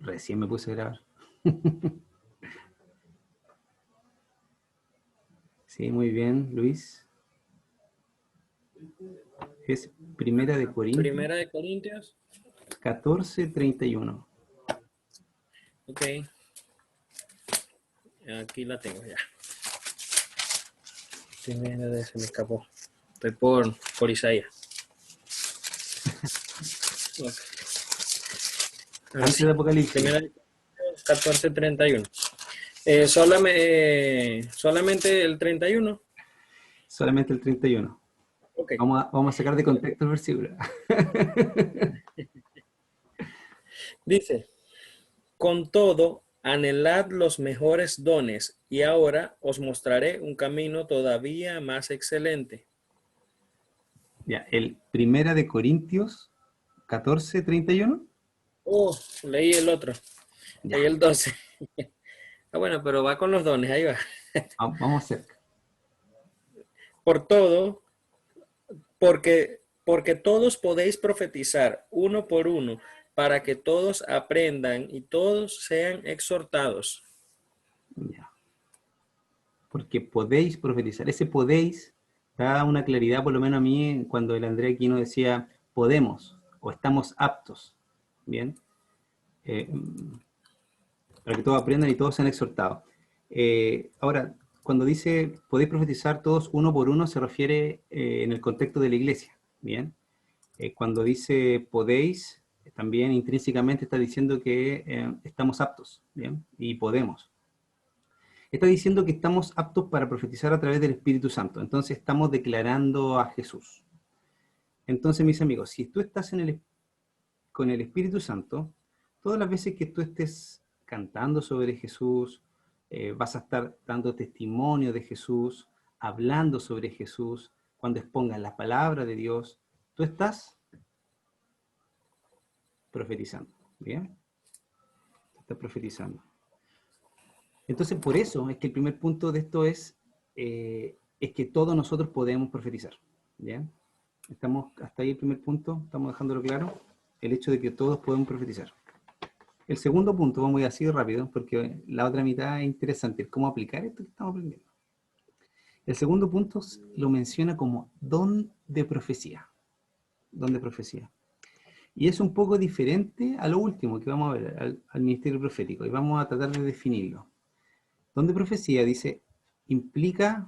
Recién me puse a grabar. Sí, muy bien, Luis. Es Primera de Corintios Primera de Corintios. 14:31. Ok. Aquí la tengo ya. Primera de se me escapó. Estoy por Isaías. Okay. Antes de Apocalipsis. Primera de Corintios 14:31. Solamente el 31. Solamente el 31. Ok. Vamos a sacar de contexto el versículo. Dice, con todo, anhelad los mejores dones y ahora os mostraré un camino todavía más excelente. Ya, el Primera de Corintios 14:31. Oh, leí el otro. Ya, Leí el 12. Ah, bueno, pero va con los dones, ahí va. vamos cerca. Por todo, porque todos podéis profetizar uno por uno, para que todos aprendan y todos sean exhortados. Ya. Porque podéis profetizar. Ese podéis da una claridad, por lo menos a mí, cuando el André Aquino decía podemos o estamos aptos. Bien. Eh, para que todos aprendan y todos sean exhortados. Ahora, cuando dice podéis profetizar todos uno por uno, se refiere en el contexto de la iglesia. Bien. Cuando dice podéis, también intrínsecamente está diciendo que estamos aptos. Bien. Y podemos. Está diciendo que estamos aptos para profetizar a través del Espíritu Santo. Entonces estamos declarando a Jesús. Entonces, mis amigos, si tú estás con el Espíritu Santo, todas las veces que tú estés cantando sobre Jesús, vas a estar dando testimonio de Jesús, hablando sobre Jesús, cuando expongas la palabra de Dios, tú estás profetizando. ¿Bien? Estás profetizando. Entonces, por eso es que el primer punto de esto es que todos nosotros podemos profetizar. ¿Bien? Estamos hasta ahí el primer punto, estamos dejándolo claro, el hecho de que todos podemos profetizar. El segundo punto, vamos a ir así rápido, porque la otra mitad es interesante, cómo aplicar esto que estamos aprendiendo. El segundo punto lo menciona como don de profecía. Don de profecía. Y es un poco diferente a lo último que vamos a ver, al ministerio profético, y vamos a tratar de definirlo. Don de profecía dice, ¿qué implica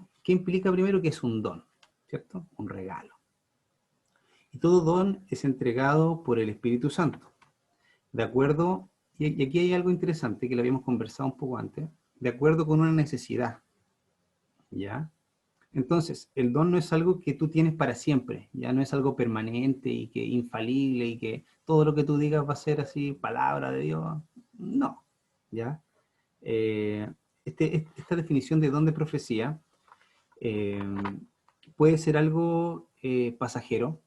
primero? Que es un don, ¿cierto? Un regalo. Y todo don es entregado por el Espíritu Santo. De acuerdo, y aquí hay algo interesante que lo habíamos conversado un poco antes, de acuerdo con una necesidad, ¿ya? Entonces, el don no es algo que tú tienes para siempre, ya no es algo permanente y que infalible y que todo lo que tú digas va a ser así, palabra de Dios. No, ¿ya? Esta definición de don de profecía eh, puede ser algo pasajero,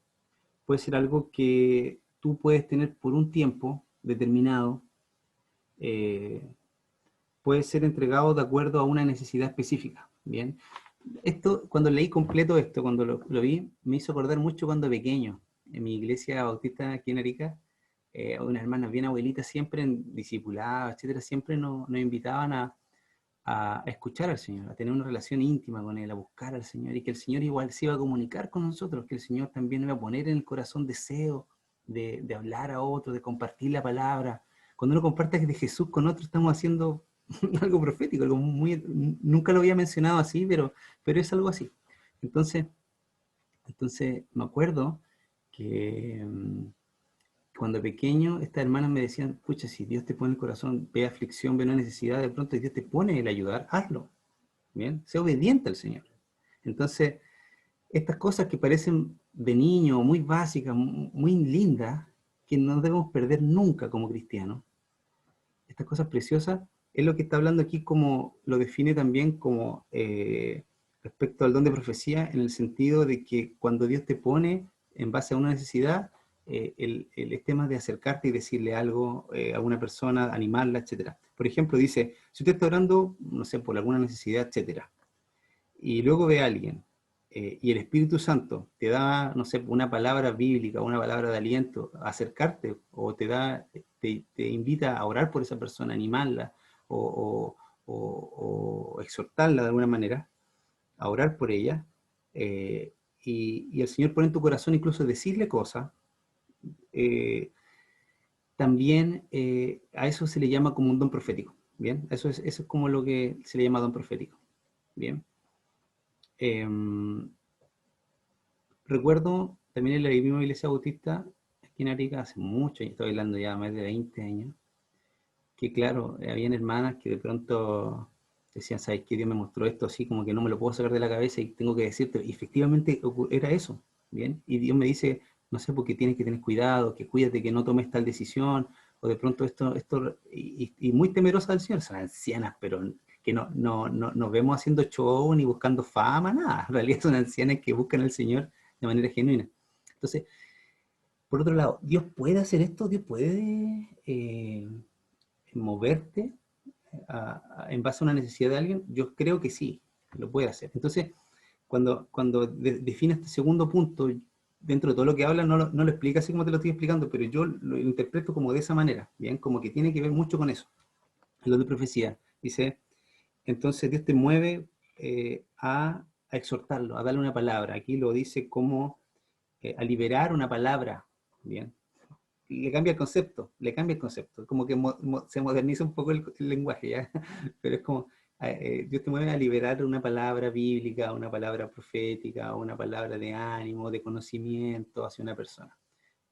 puede ser algo que tú puedes tener por un tiempo determinado, eh, puede ser entregado de acuerdo a una necesidad específica. Bien, esto, cuando leí completo esto, cuando lo vi, me hizo acordar mucho cuando pequeño, en mi iglesia bautista aquí en Arica, unas hermanas bien abuelitas siempre en discipulado, etcétera, siempre nos invitaban a escuchar al Señor, a tener una relación íntima con Él, a buscar al Señor, y que el Señor igual se iba a comunicar con nosotros, que el Señor también iba a poner en el corazón deseo de hablar a otros, de compartir la palabra. Cuando uno comparte de Jesús con otros, estamos haciendo algo profético, algo muy, nunca lo había mencionado así, pero es algo así. Entonces me acuerdo que cuando pequeño, estas hermanas me decían, pucha, si Dios te pone el corazón, ve aflicción, ve una necesidad, de pronto Dios te pone el ayudar, hazlo. Bien, sé obediente al Señor. Entonces, estas cosas que parecen de niño, muy básicas, muy lindas, que no debemos perder nunca como cristianos, estas cosas preciosas, es lo que está hablando aquí, como lo define también como respecto al don de profecía, en el sentido de que cuando Dios te pone en base a una necesidad, el tema de acercarte y decirle algo a una persona, animarla, etcétera. Por ejemplo, dice, si usted está orando, no sé, por alguna necesidad, etcétera, y luego ve a alguien, y el Espíritu Santo te da, no sé, una palabra bíblica, una palabra de aliento, a acercarte, o te da te invita a orar por esa persona, animarla o exhortarla de alguna manera, a orar por ella, y el Señor pone en tu corazón incluso decirle cosas, también a eso se le llama como un don profético, ¿bien? Eso es como lo que se le llama don profético, ¿bien? Recuerdo también en la misma iglesia bautista, aquí en Arica, hace mucho, estoy hablando ya más de 20 años, que claro, habían hermanas que de pronto decían, ¿sabes qué? Dios me mostró esto así, como que no me lo puedo sacar de la cabeza y tengo que decirte, y efectivamente era eso, ¿bien? Y Dios me dice, no sé, porque tienes que tener cuidado, que cuídate que no tomes tal decisión, o de pronto y muy temerosas del Señor, son ancianas, pero que no nos vemos haciendo show ni buscando fama, nada, en realidad son ancianas que buscan al Señor de manera genuina. Entonces, por otro lado, Dios puede hacer esto, Dios puede moverte en base a una necesidad de alguien, yo creo que sí, lo puede hacer. Entonces, cuando define este segundo punto, dentro de todo lo que habla, no lo explica así como te lo estoy explicando, pero yo lo interpreto como de esa manera, ¿bien? Como que tiene que ver mucho con eso. Lo de profecía, dice, entonces Dios te mueve a exhortarlo, a darle una palabra. Aquí lo dice como a liberar una palabra, ¿bien? Le cambia el concepto, como que se moderniza un poco el lenguaje, ¿ya? Pero es como, Dios te mueve a liberar una palabra bíblica, una palabra profética, una palabra de ánimo, de conocimiento hacia una persona.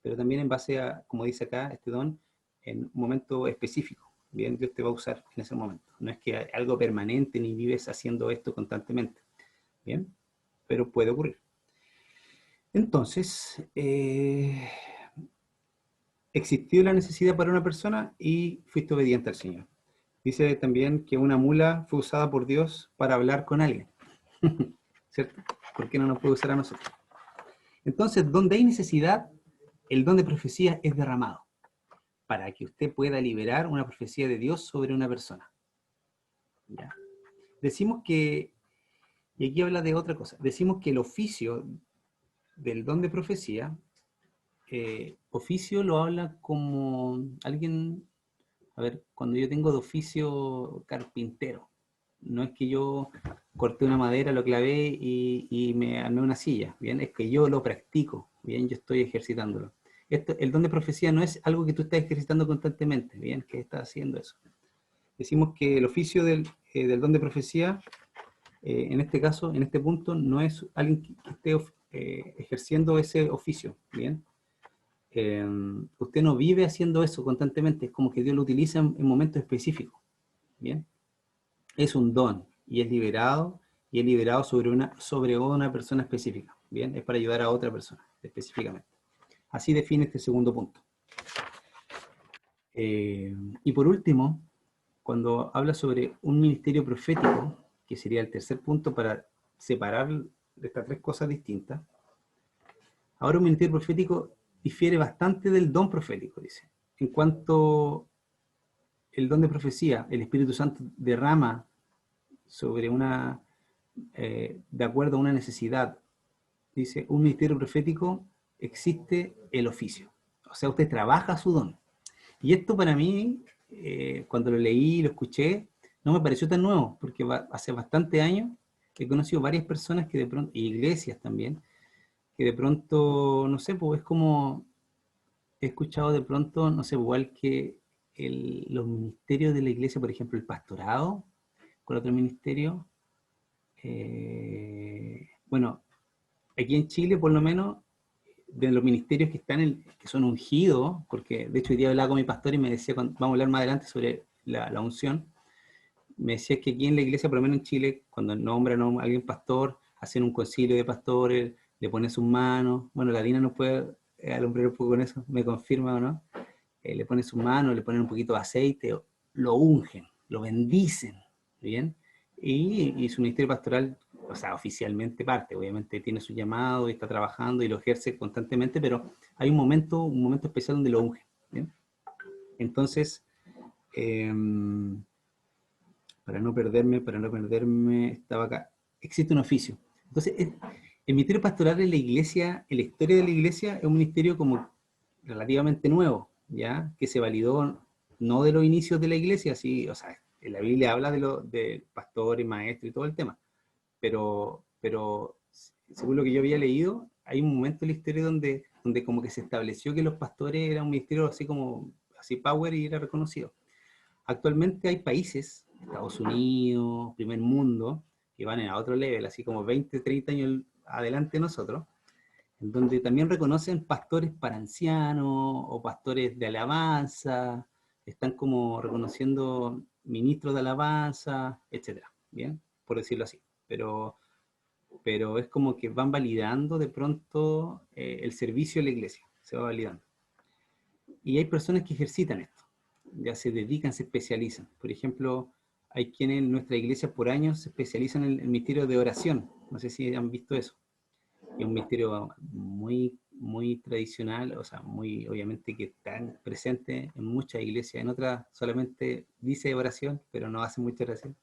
Pero también en base a, como dice acá, este don, en un momento específico, ¿bien? Dios te va a usar en ese momento. No es que algo permanente ni vives haciendo esto constantemente, ¿bien? Pero puede ocurrir. Entonces, existió la necesidad para una persona y fuiste obediente al Señor. Dice también que una mula fue usada por Dios para hablar con alguien. ¿Cierto? ¿Por qué no nos puede usar a nosotros? Entonces, donde hay necesidad, el don de profecía es derramado para que usted pueda liberar una profecía de Dios sobre una persona. ¿Ya? Decimos que, y aquí habla de otra cosa, decimos que el oficio del don de profecía, oficio lo habla como alguien. A ver, cuando yo tengo de oficio carpintero, no es que yo corté una madera, lo clavé y me armé una silla, ¿bien? Es que yo lo practico, ¿bien? Yo estoy ejercitándolo. El don de profecía no es algo que tú estás ejercitando constantemente, ¿bien? Que estás haciendo eso. Decimos que el oficio del don de profecía, en este caso, en este punto, no es alguien que esté ejerciendo ese oficio, ¿bien? Usted no vive haciendo eso constantemente, es como que Dios lo utiliza en momentos específicos, ¿bien? Es un don y es liberado sobre una persona específica, ¿bien? Es para ayudar a otra persona específicamente. Así define este segundo punto. Y por último, cuando habla sobre un ministerio profético, que sería el tercer punto para separar de estas tres cosas distintas, ahora un ministerio profético difiere bastante del don profético, dice. En cuanto el don de profecía, el Espíritu Santo derrama sobre de acuerdo a una necesidad, dice, un ministerio profético existe el oficio. O sea, usted trabaja su don. Y esto para mí, cuando lo leí y lo escuché, no me pareció tan nuevo, porque hace bastante años he conocido varias personas que de pronto, y iglesias también, que de pronto, no sé, pues es como, he escuchado de pronto, no sé, igual que los ministerios de la iglesia, por ejemplo, el pastorado, con otro ministerio. Bueno, aquí en Chile, por lo menos, de los ministerios que que son ungidos, porque de hecho hoy día hablaba con mi pastor y me decía, vamos a hablar más adelante sobre la unción, me decía que aquí en la iglesia, por lo menos en Chile, cuando nombran a alguien pastor, hacen un concilio de pastores, le ponen sus manos, bueno, la Dina nos puede alumbrar un poco con eso, me confirma o no, le ponen sus manos, le ponen un poquito de aceite, lo ungen, lo bendicen, ¿bien? Y su ministerio pastoral, o sea, oficialmente parte, obviamente tiene su llamado y está trabajando y lo ejerce constantemente, pero hay un momento especial donde lo ungen, ¿bien? Entonces, eh, para no perderme, estaba acá. Existe un oficio. Entonces, el ministerio pastoral en la iglesia, en la historia de la iglesia, es un ministerio como relativamente nuevo, ¿ya? Que se validó no de los inicios de la iglesia, sí, o sea, en la Biblia habla de pastor y maestro y todo el tema, pero según lo que yo había leído, hay un momento en la historia donde como que se estableció que los pastores eran un ministerio así como, así power y era reconocido. Actualmente hay países, Estados Unidos, primer mundo, que van a otro level, así como 20, 30 años adelante de nosotros, en donde también reconocen pastores para ancianos o pastores de alabanza, están como reconociendo ministros de alabanza, etcétera, ¿bien? Por decirlo así. Pero es como que van validando de pronto el servicio de la iglesia, se va validando. Y hay personas que ejercitan esto, ya se dedican, se especializan. Por ejemplo, hay quienes en nuestra iglesia por años se especializan en el misterio de oración. No sé si han visto eso. Es un misterio muy, muy tradicional, o sea, muy obviamente que está presente en muchas iglesias. En otras solamente dice oración, pero no hace mucha oración.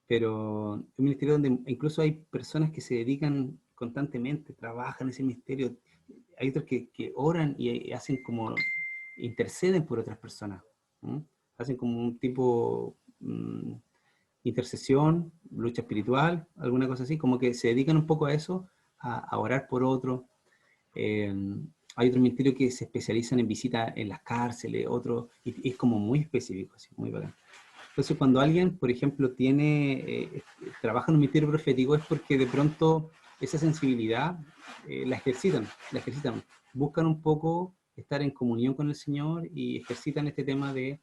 Pero es un ministerio donde incluso hay personas que se dedican constantemente, trabajan en ese misterio. Hay otros que oran y hacen como, interceden por otras personas. ¿Mm? Hacen como un tipo intercesión, lucha espiritual, alguna cosa así, como que se dedican un poco a eso, a orar por otros. Eh, hay otros ministerios que se especializan en visitas en las cárceles, otros, y es como muy específico, así, muy bacán. Entonces, cuando alguien, por ejemplo, trabaja en un ministerio profético, es porque de pronto esa sensibilidad la ejercitan, buscan un poco estar en comunión con el Señor y ejercitan este tema Yo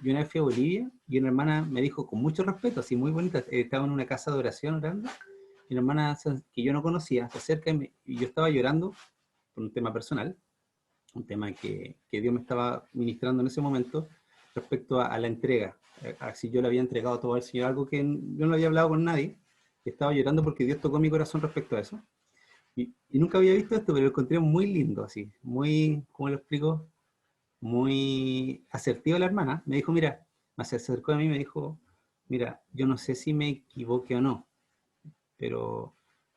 una vez fui a Bolivia y una hermana me dijo con mucho respeto, así muy bonita, estaba en una casa de oración orando, y una hermana que yo no conocía se acerca y yo estaba llorando por un tema personal, un tema que Dios me estaba ministrando en ese momento respecto a la entrega, a si yo le había entregado todo al Señor, algo que yo no había hablado con nadie, y estaba llorando porque Dios tocó mi corazón respecto a eso. Y nunca había visto esto, pero lo encontré muy lindo, así, muy, ¿cómo lo explico? Muy asertiva la hermana. Me dijo, mira, se acercó a mí y me dijo, mira, yo no sé si me equivoqué o no, pero,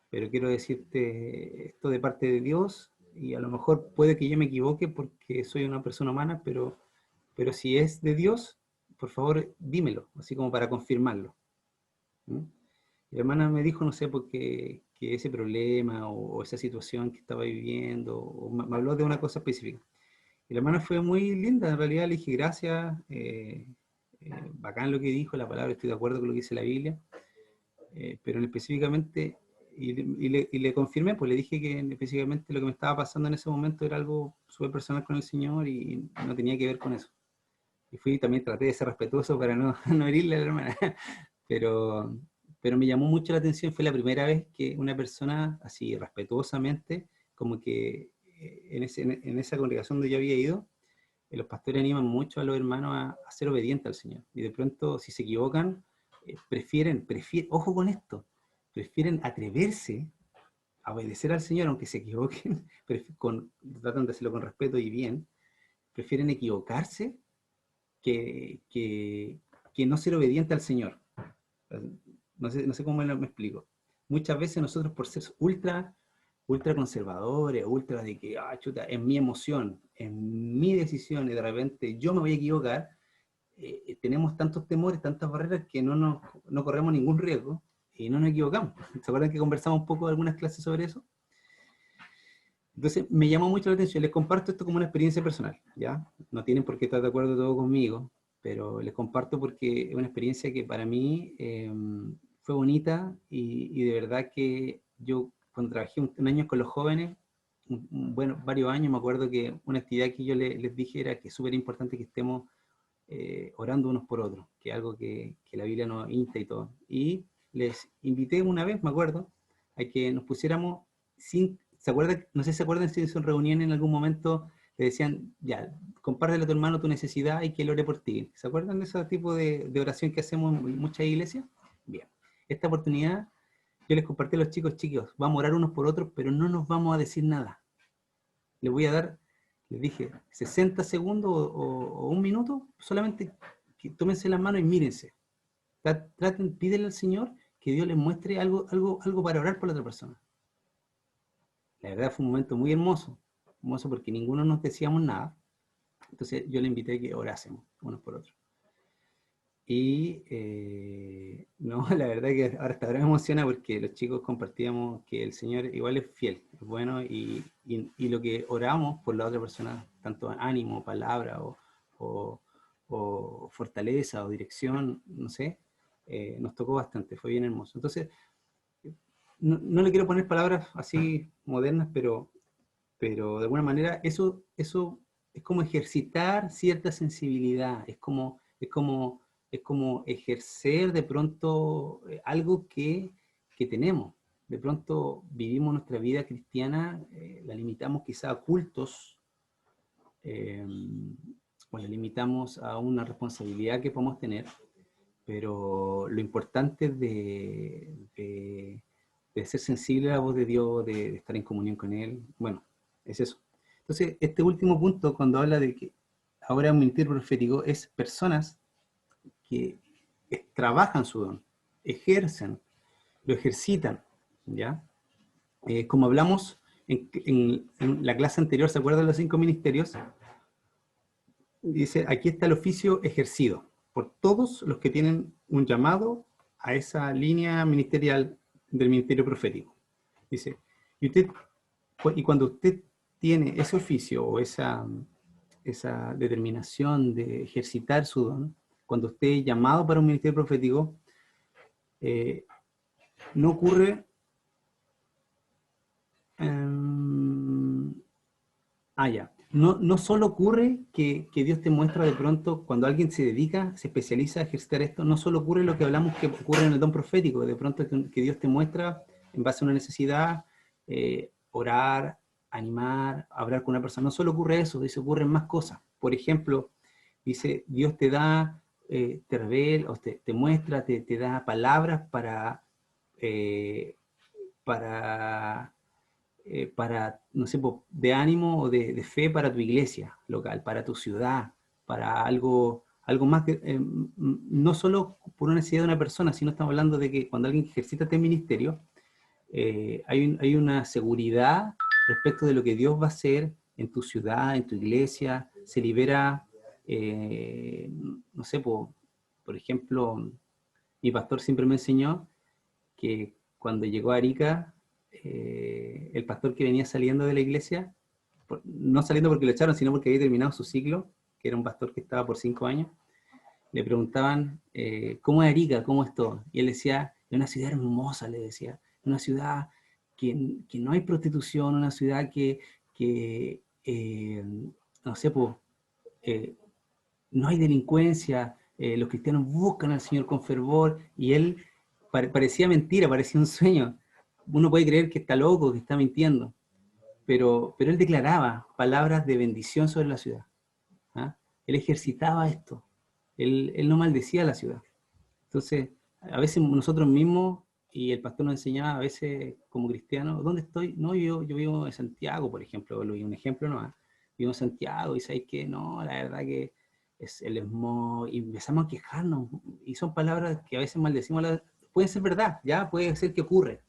pero quiero decirte esto de parte de Dios y a lo mejor puede que yo me equivoque porque soy una persona humana, pero si es de Dios, por favor dímelo, así como para confirmarlo. ¿Mm? Y la hermana me dijo, no sé, porque que ese problema o esa situación que estaba viviendo, o me habló de una cosa específica. Y la hermana fue muy linda, en realidad le dije gracias, bacán lo que dijo, la palabra, estoy de acuerdo con lo que dice la Biblia, pero específicamente, y le confirmé, pues le dije que específicamente lo que me estaba pasando en ese momento era algo súper personal con el Señor y no tenía que ver con eso. Y fui también traté de ser respetuoso para no, no herirle a la hermana, pero, pero me llamó mucho la atención, fue la primera vez que una persona así respetuosamente, como que en esa congregación donde yo había ido, los pastores animan mucho a los hermanos a ser obedientes al Señor. Y de pronto, si se equivocan, prefieren, ojo con esto, prefieren atreverse a obedecer al Señor, aunque se equivoquen, tratan de hacerlo con respeto y bien, prefieren equivocarse que no ser obediente al Señor. No sé cómo me explico. Muchas veces nosotros por ser ultra conservadores, ultra de que, chuta, es mi emoción, es mi decisión y de repente yo me voy a equivocar, tenemos tantos temores, tantas barreras que no corremos ningún riesgo y no nos equivocamos. ¿Se acuerdan que conversamos un poco de algunas clases sobre eso? Entonces me llamó mucho la atención, les comparto esto como una experiencia personal, ¿ya? No tienen por qué estar de acuerdo todo conmigo, pero les comparto porque es una experiencia que para mí fue bonita y de verdad que yo cuando trabajé un año con los jóvenes, bueno, varios años, me acuerdo que una actividad que yo les dije era que es súper importante que estemos orando unos por otros, que es algo que la Biblia nos insta y todo. Y les invité una vez, me acuerdo, a que nos pusiéramos ¿se acuerdan? No sé si se acuerdan si en su reunión en algún momento le decían, ya, compártele a tu hermano tu necesidad y que él ore por ti. ¿Se acuerdan de ese tipo de oración que hacemos en muchas iglesias? Bien, esta oportunidad yo les compartí a los chicos, vamos a orar unos por otros, pero no nos vamos a decir nada. Les voy a dar, les dije, 60 segundos o un minuto, solamente que tómense las manos y mírense. Traten, pídenle al Señor que Dios les muestre algo para orar por la otra persona. La verdad fue un momento muy hermoso, hermoso porque ninguno nos decíamos nada. Entonces yo le invité a que orásemos unos por otros. Y no, la verdad que ahora me emociona porque los chicos compartíamos que el Señor igual es fiel, es bueno, y lo que oramos por la otra persona, tanto ánimo, palabra o fortaleza o dirección, no sé, nos tocó bastante, fue bien hermoso. Entonces, no le quiero poner palabras así modernas, pero de alguna manera eso es como ejercitar cierta sensibilidad, es como ejercer de pronto algo que tenemos. De pronto vivimos nuestra vida cristiana, la limitamos quizá a cultos, eh, o la limitamos a una responsabilidad que podemos tener, pero lo importante de ser sensible a la voz de Dios, de estar en comunión con Él, bueno, es eso. Entonces, este último punto, cuando habla de que ahora un ministerio profético, es personas que trabajan su don, ejercen, lo ejercitan, ¿ya? Como hablamos en la clase anterior, ¿se acuerdan de los 5 ministerios? Dice, aquí está el oficio ejercido por todos los que tienen un llamado a esa línea ministerial del ministerio profético. Dice, y cuando usted tiene ese oficio o esa determinación de ejercitar su don, cuando usted es llamado para un ministerio profético, no ocurre... ya. No solo ocurre que Dios te muestra de pronto, cuando alguien se dedica, se especializa a ejercitar esto, no solo ocurre lo que hablamos que ocurre en el don profético, de pronto que Dios te muestra en base a una necesidad, orar, animar, hablar con una persona. No solo ocurre eso, dice, ocurren más cosas. Por ejemplo, dice, Dios te da, te revela, o te muestra, te da palabras para, no sé, de ánimo o de fe para tu iglesia local, para tu ciudad, para algo más que, no solo por una necesidad de una persona, sino estamos hablando de que cuando alguien ejercita este ministerio, hay una seguridad respecto de lo que Dios va a hacer en tu ciudad, en tu iglesia, se libera, no sé, por ejemplo, mi pastor siempre me enseñó que cuando llegó a Arica, el pastor que venía saliendo de la iglesia, no saliendo porque lo echaron, sino porque había terminado su ciclo, que era un pastor que estaba por 5 años, le preguntaban, ¿cómo es Arica? ¿Cómo es todo? Y él decía, es una ciudad hermosa, le decía, una ciudad que no hay prostitución, una ciudad que no sé, no hay delincuencia, los cristianos buscan al Señor con fervor, y él parecía mentira, parecía un sueño. Uno puede creer que está loco, que está mintiendo, pero él declaraba palabras de bendición sobre la ciudad. ¿Ah? Él ejercitaba esto, él no maldecía a la ciudad. Entonces, a veces nosotros mismos, y el pastor nos enseñaba a veces como cristianos, ¿dónde estoy? No, yo vivo en Santiago, por ejemplo, un ejemplo nomás. Vivo en Santiago y sabéis que no, la verdad que es el smog, y empezamos a quejarnos, y son palabras que a veces maldecimos, puede ser verdad, ya puede ser que ocurre,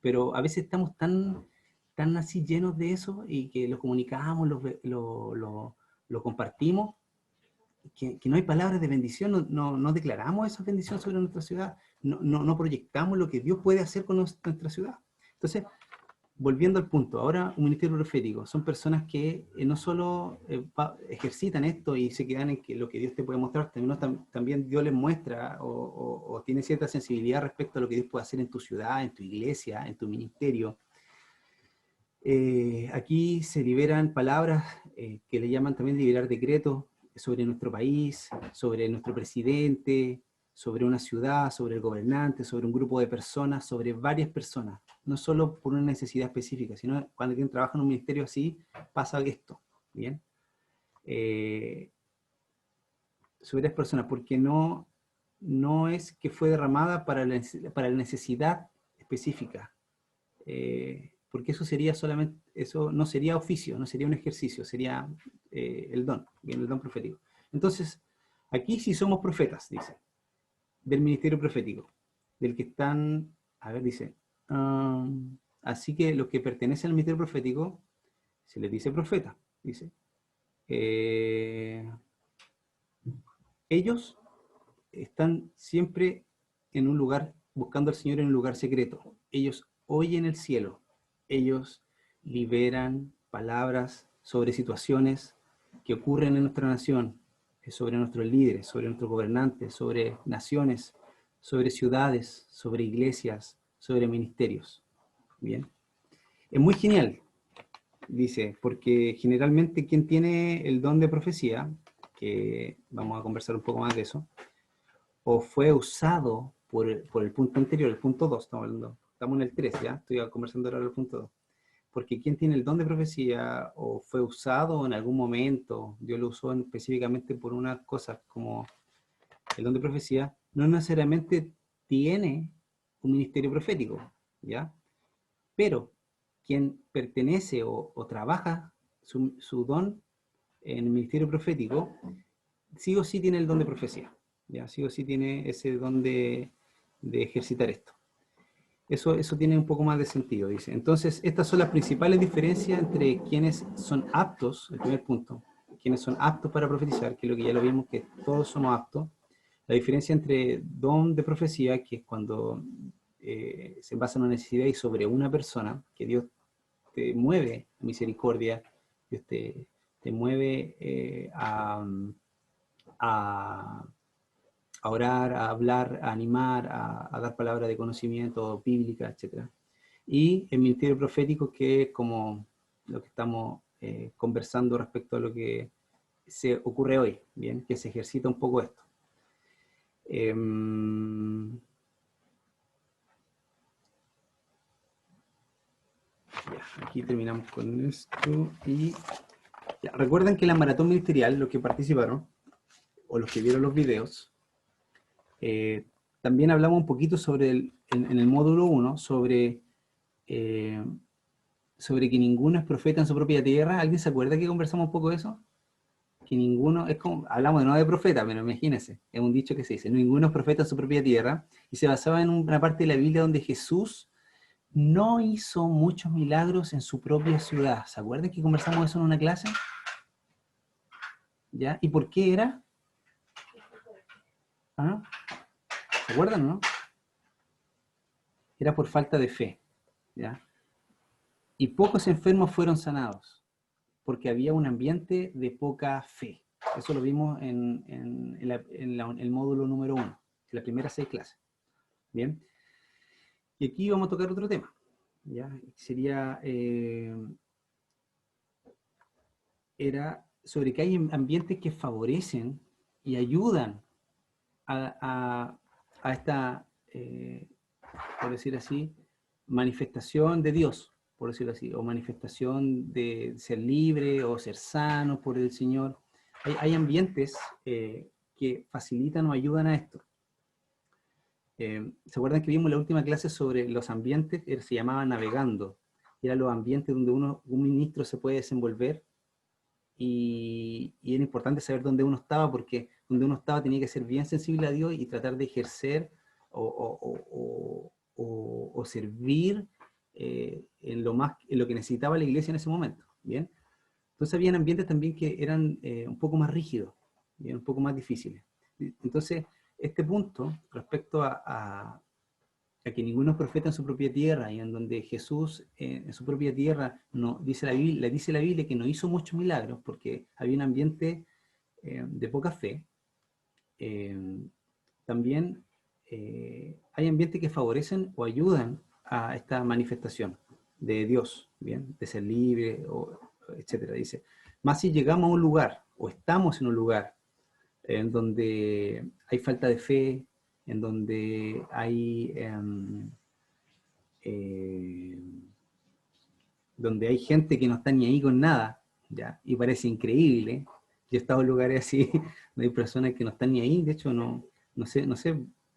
pero a veces estamos tan así llenos de eso y que lo comunicamos, lo compartimos, que no hay palabras de bendición, no declaramos esa bendición sobre nuestra ciudad, no proyectamos lo que Dios puede hacer con nuestra ciudad. Entonces, volviendo al punto, ahora un ministerio profético, son personas que no solo ejercitan esto y se quedan en que lo que Dios te puede mostrar, también Dios les muestra o tiene cierta sensibilidad respecto a lo que Dios puede hacer en tu ciudad, en tu iglesia, en tu ministerio. Aquí se liberan palabras que le llaman también liberar decretos sobre nuestro país, sobre nuestro presidente, sobre una ciudad, sobre el gobernante, sobre un grupo de personas, sobre varias personas, no solo por una necesidad específica, sino cuando alguien trabaja en un ministerio así, pasa esto, ¿bien? Sobre las personas, porque no es que fue derramada para la necesidad específica, porque eso sería solamente, eso no sería oficio, no sería un ejercicio, sería el don, bien, el don profético. Entonces, aquí sí somos profetas, dice, del ministerio profético, del que están, a ver, dice, así que los que pertenecen al ministerio profético se les dice profeta, dice. Ellos están siempre en un lugar, buscando al Señor en un lugar secreto. Ellos oyen el cielo. Ellos liberan palabras sobre situaciones que ocurren en nuestra nación, sobre nuestros líderes, sobre nuestros gobernantes, sobre naciones, sobre ciudades, sobre iglesias, sobre ministerios. Bien. Es muy genial, dice, porque generalmente quien tiene el don de profecía, que vamos a conversar un poco más de eso, o fue usado por el punto anterior, el punto 2, estamos en el 3, ya, estoy conversando ahora el punto 2, porque quien tiene el don de profecía o fue usado en algún momento, Dios lo usó específicamente por unas cosas como el don de profecía, no necesariamente tiene un ministerio profético, ¿ya? Pero quien pertenece o trabaja su don en el ministerio profético, sí o sí tiene el don de profecía, ¿ya? Sí o sí tiene ese don de ejercitar esto. Eso tiene un poco más de sentido, dice. Entonces, estas son las principales diferencias entre quienes son aptos, el primer punto, quienes son aptos para profetizar, que es lo que ya lo vimos, que todos somos aptos. La diferencia entre don de profecía, que es cuando se basa en una necesidad y sobre una persona, que Dios te mueve a misericordia, Dios te mueve a orar, a hablar, a animar, a dar palabras de conocimiento bíblica, etc. Y el ministerio profético, que es como lo que estamos conversando respecto a lo que se ocurre hoy, ¿bien? Que se ejercita un poco esto. Ya, aquí terminamos con esto y ya, recuerden que la maratón ministerial, los que participaron o los que vieron los videos, también hablamos un poquito sobre en el módulo 1 sobre que ninguno es profeta en su propia tierra. ¿Alguien se acuerda que conversamos un poco de eso? Que ninguno, es como, hablamos de no de profeta, pero imagínense, es un dicho que se dice, ninguno es profeta en su propia tierra, y se basaba en una parte de la Biblia donde Jesús no hizo muchos milagros en su propia ciudad. ¿Se acuerdan que conversamos eso en una clase? ¿Ya? ¿Y por qué era? ¿Ah? ¿Se acuerdan o no? Era por falta de fe, ¿ya? Y pocos enfermos fueron sanados, porque había un ambiente de poca fe. Eso lo vimos en el módulo número 1, en las primeras 6 clases. Bien. Y aquí vamos a tocar otro tema, ¿ya? Sería, era sobre que hay ambientes que favorecen y ayudan a esta, por decir así, manifestación de Dios, por decirlo así, o manifestación de ser libre o ser sano por el Señor. Hay ambientes que facilitan o ayudan a esto. ¿Se acuerdan que vimos la última clase sobre los ambientes? Se llamaba navegando. Eran los ambientes donde un ministro se puede desenvolver y era importante saber dónde uno estaba, porque donde uno estaba tenía que ser bien sensible a Dios y tratar de ejercer o servir en lo que necesitaba la iglesia en ese momento. ¿Bien? Entonces había ambientes también que eran un poco más rígidos, ¿bien? Un poco más difíciles. Entonces, este punto respecto a que ninguno es profeta en su propia tierra, y en donde Jesús en su propia tierra no, dice la Biblia que no hizo muchos milagros porque había un ambiente de poca fe. También hay ambientes que favorecen o ayudan a esta manifestación de Dios, ¿bien? De ser libre, etcétera. Dice, más si llegamos a un lugar o estamos en un lugar en donde hay falta de fe, en donde hay gente que no está ni ahí con nada, ¿ya? Y parece increíble. Yo he estado en lugares así, donde hay personas que no están ni ahí, de hecho no sé,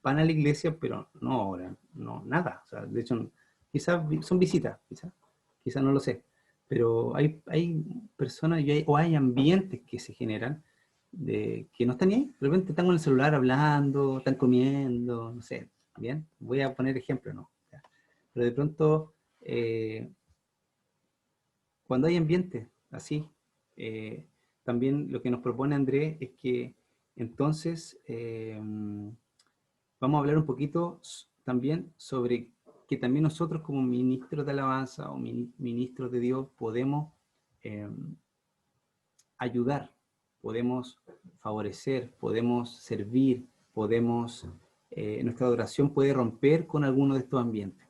van a la iglesia, pero no ahora, no, nada. O sea, de hecho, quizás son visitas, quizás no lo sé. Pero hay personas o hay ambientes que se generan que no están ni ahí. De repente están con el celular hablando, están comiendo, no sé. Bien, voy a poner ejemplos, ¿no? ¿Ya? Pero de pronto cuando hay ambiente así, también lo que nos propone Andrés es que entonces vamos a hablar un poquito también sobre que también nosotros como ministros de alabanza o ministros de Dios podemos ayudar, podemos favorecer, podemos servir, podemos, nuestra adoración puede romper con alguno de estos ambientes,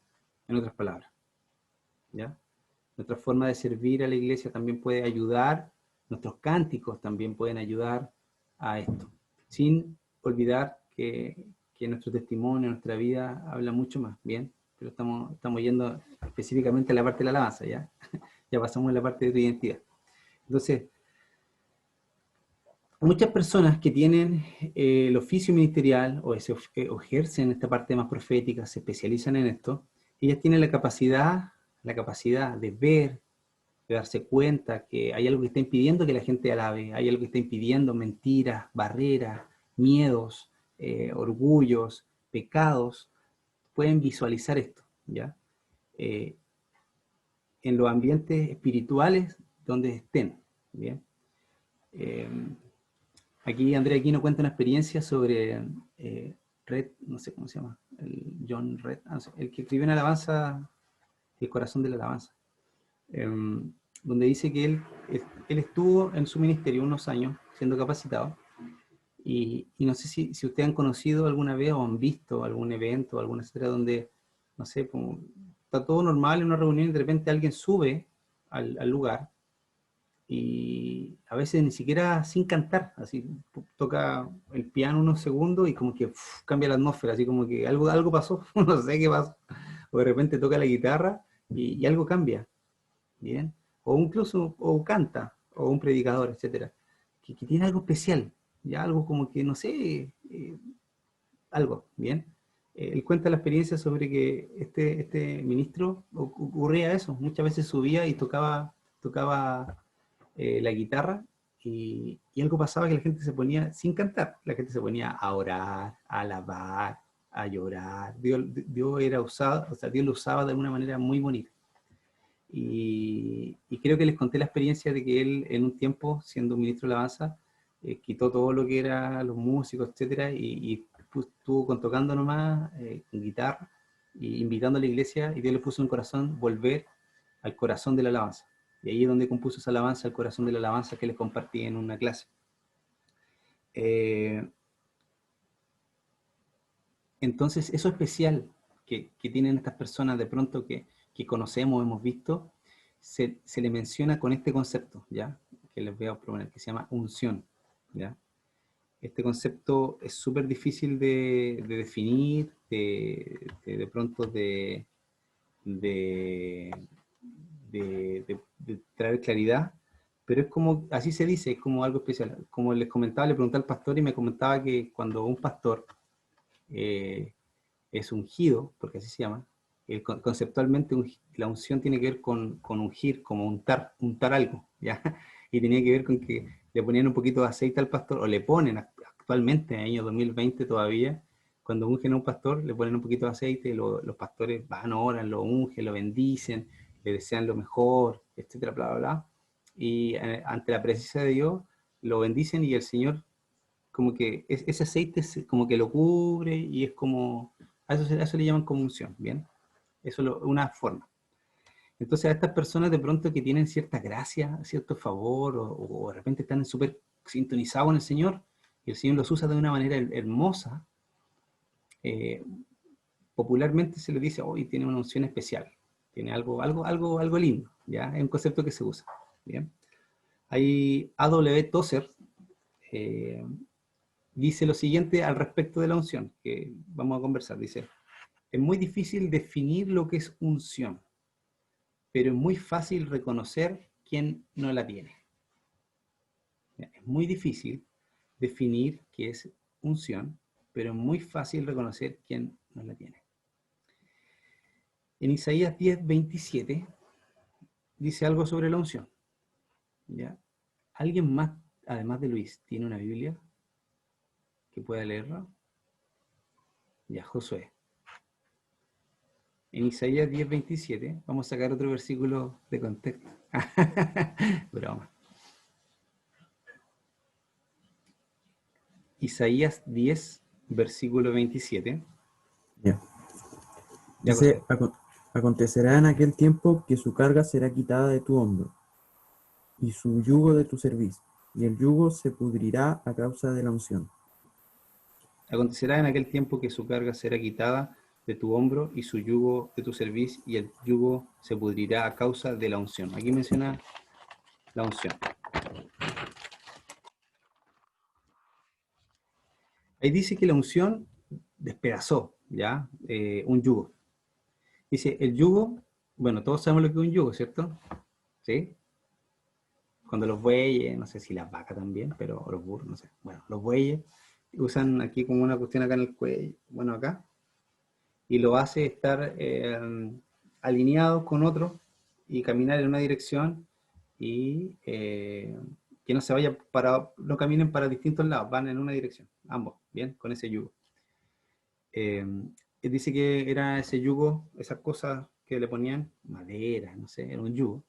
en otras palabras, ¿ya? Nuestra forma de servir a la iglesia también puede ayudar, nuestros cánticos también pueden ayudar a esto, sin olvidar que nuestro testimonio, nuestra vida habla mucho más, ¿bien? Pero estamos yendo específicamente a la parte de la alabanza, ¿ya? Ya pasamos a la parte de tu identidad. Entonces, muchas personas que tienen el oficio ministerial o ejercen esta parte más profética, se especializan en esto, ellas tienen la capacidad de ver, de darse cuenta que hay algo que está impidiendo que la gente alabe, hay algo que está impidiendo mentiras, barreras, miedos, orgullos, pecados, pueden visualizar esto, ¿ya? Eh, en los ambientes espirituales donde estén, ¿bien? Eh, Aquí Andrea Aquino cuenta una experiencia sobre Red, no sé cómo se llama, John Red, no sé, el que escribió en Alabanza, El corazón de la alabanza, eh, donde dice que él estuvo en su ministerio unos años siendo capacitado y no sé si ustedes han conocido alguna vez o han visto algún evento, alguna etcétera, donde, no sé, como, está todo normal en una reunión y de repente alguien sube al lugar y a veces ni siquiera sin cantar, así toca el piano unos segundos y como que cambia la atmósfera, así como que algo pasó, no sé qué pasó, o de repente toca la guitarra y algo cambia, ¿bien? O incluso, o canta, o un predicador, etcétera, que tiene algo especial, ya algo como que, no sé, algo, ¿bien? Él cuenta la experiencia sobre que este ministro ocurría eso, muchas veces subía y tocaba la guitarra y algo pasaba que la gente se ponía, sin cantar, la gente se ponía a orar, a alabar, a llorar. Dios era usado, o sea, Dios lo usaba de una manera muy bonita. Y creo que les conté la experiencia de que él en un tiempo, siendo ministro de alabanza, quitó todo lo que era los músicos, etcétera, y estuvo tocando nomás con guitarra, y invitando a la iglesia, y Dios le puso en el corazón volver al corazón de la alabanza. Y ahí es donde compuso esa alabanza, el corazón de la alabanza que les compartí en una clase. Eh, entonces, eso especial que tienen estas personas de pronto que conocemos, hemos visto, se le menciona con este concepto, ¿ya? Que les voy a proponer, que se llama unción, ¿ya? Este concepto es súper difícil de definir, de pronto de, de traer claridad, pero es como, así se dice, es como algo especial. Como les comentaba, le pregunté al pastor y me comentaba que cuando un pastor eh, es ungido, porque así se llama, conceptualmente la unción tiene que ver con ungir, como untar algo, ¿ya? Y tenía que ver con que le ponían un poquito de aceite al pastor, o le ponen actualmente, en el año 2020 todavía, cuando ungen a un pastor, le ponen un poquito de aceite, los pastores van, oran, lo ungen, lo bendicen, le desean lo mejor, etcétera, bla, bla, bla. Y ante la presencia de Dios, lo bendicen y el Señor como que ese aceite como que lo cubre y es como, a eso le llaman como unción, ¿bien? Eso es una forma. Entonces a estas personas de pronto que tienen cierta gracia, cierto favor, o de repente están súper sintonizados con el Señor, y el Señor los usa de una manera hermosa, eh, popularmente se les dice, hoy tiene una unción especial, tiene algo lindo, ¿ya? Es un concepto que se usa, ¿bien? Hay A.W. Tozer, eh, dice lo siguiente al respecto de la unción, que vamos a conversar. Dice, es muy difícil definir lo que es unción, pero es muy fácil reconocer quién no la tiene. Es muy difícil definir qué es unción, pero es muy fácil reconocer quién no la tiene. En Isaías 10:27 dice algo sobre la unción, ¿ya? ¿Alguien más, además de Luis, tiene una Biblia que pueda leerla? Ya, Josué. En Isaías 10:27, vamos a sacar otro versículo de contexto. Broma. Isaías 10, versículo 27. Ya. Ya, Dice, José. acontecerá en aquel tiempo que su carga será quitada de tu hombro y su yugo de tu cerviz, y el yugo se pudrirá a causa de la unción. Acontecerá en aquel tiempo que su carga será quitada de tu hombro y su yugo de tu cerviz, y el yugo se pudrirá a causa de la unción. Aquí menciona la unción. Ahí dice que la unción despedazó, ¿ya? Un yugo. Dice, el yugo, bueno, todos sabemos lo que es un yugo, ¿cierto? ¿Sí? Cuando los bueyes, no sé si las vacas también, pero o los burros, no sé. Bueno, los bueyes usan aquí como una cuestión acá en el cuello, bueno, acá, y lo hace estar alineados con otros y caminar en una dirección y que no se vaya para, no caminen para distintos lados, van en una dirección, ambos, bien, con ese yugo. Dice que era ese yugo, esas cosas que le ponían, madera, no sé, era un yugo,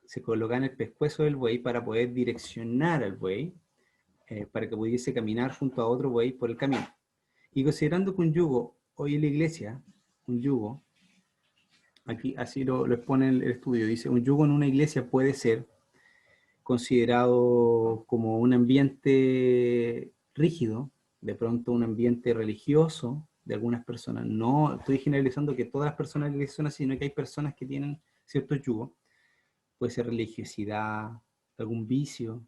se colocaba en el pescuezo del buey para poder direccionar al buey, para que pudiese caminar junto a otro buey por el camino. Y considerando que un yugo, hoy en la iglesia, un yugo, aquí así lo expone el estudio, dice, un yugo en una iglesia puede ser considerado como un ambiente rígido, de pronto un ambiente religioso de algunas personas. No estoy generalizando que todas las personas de la iglesia son así, sino que hay personas que tienen ciertos yugos. Puede ser religiosidad, algún vicio,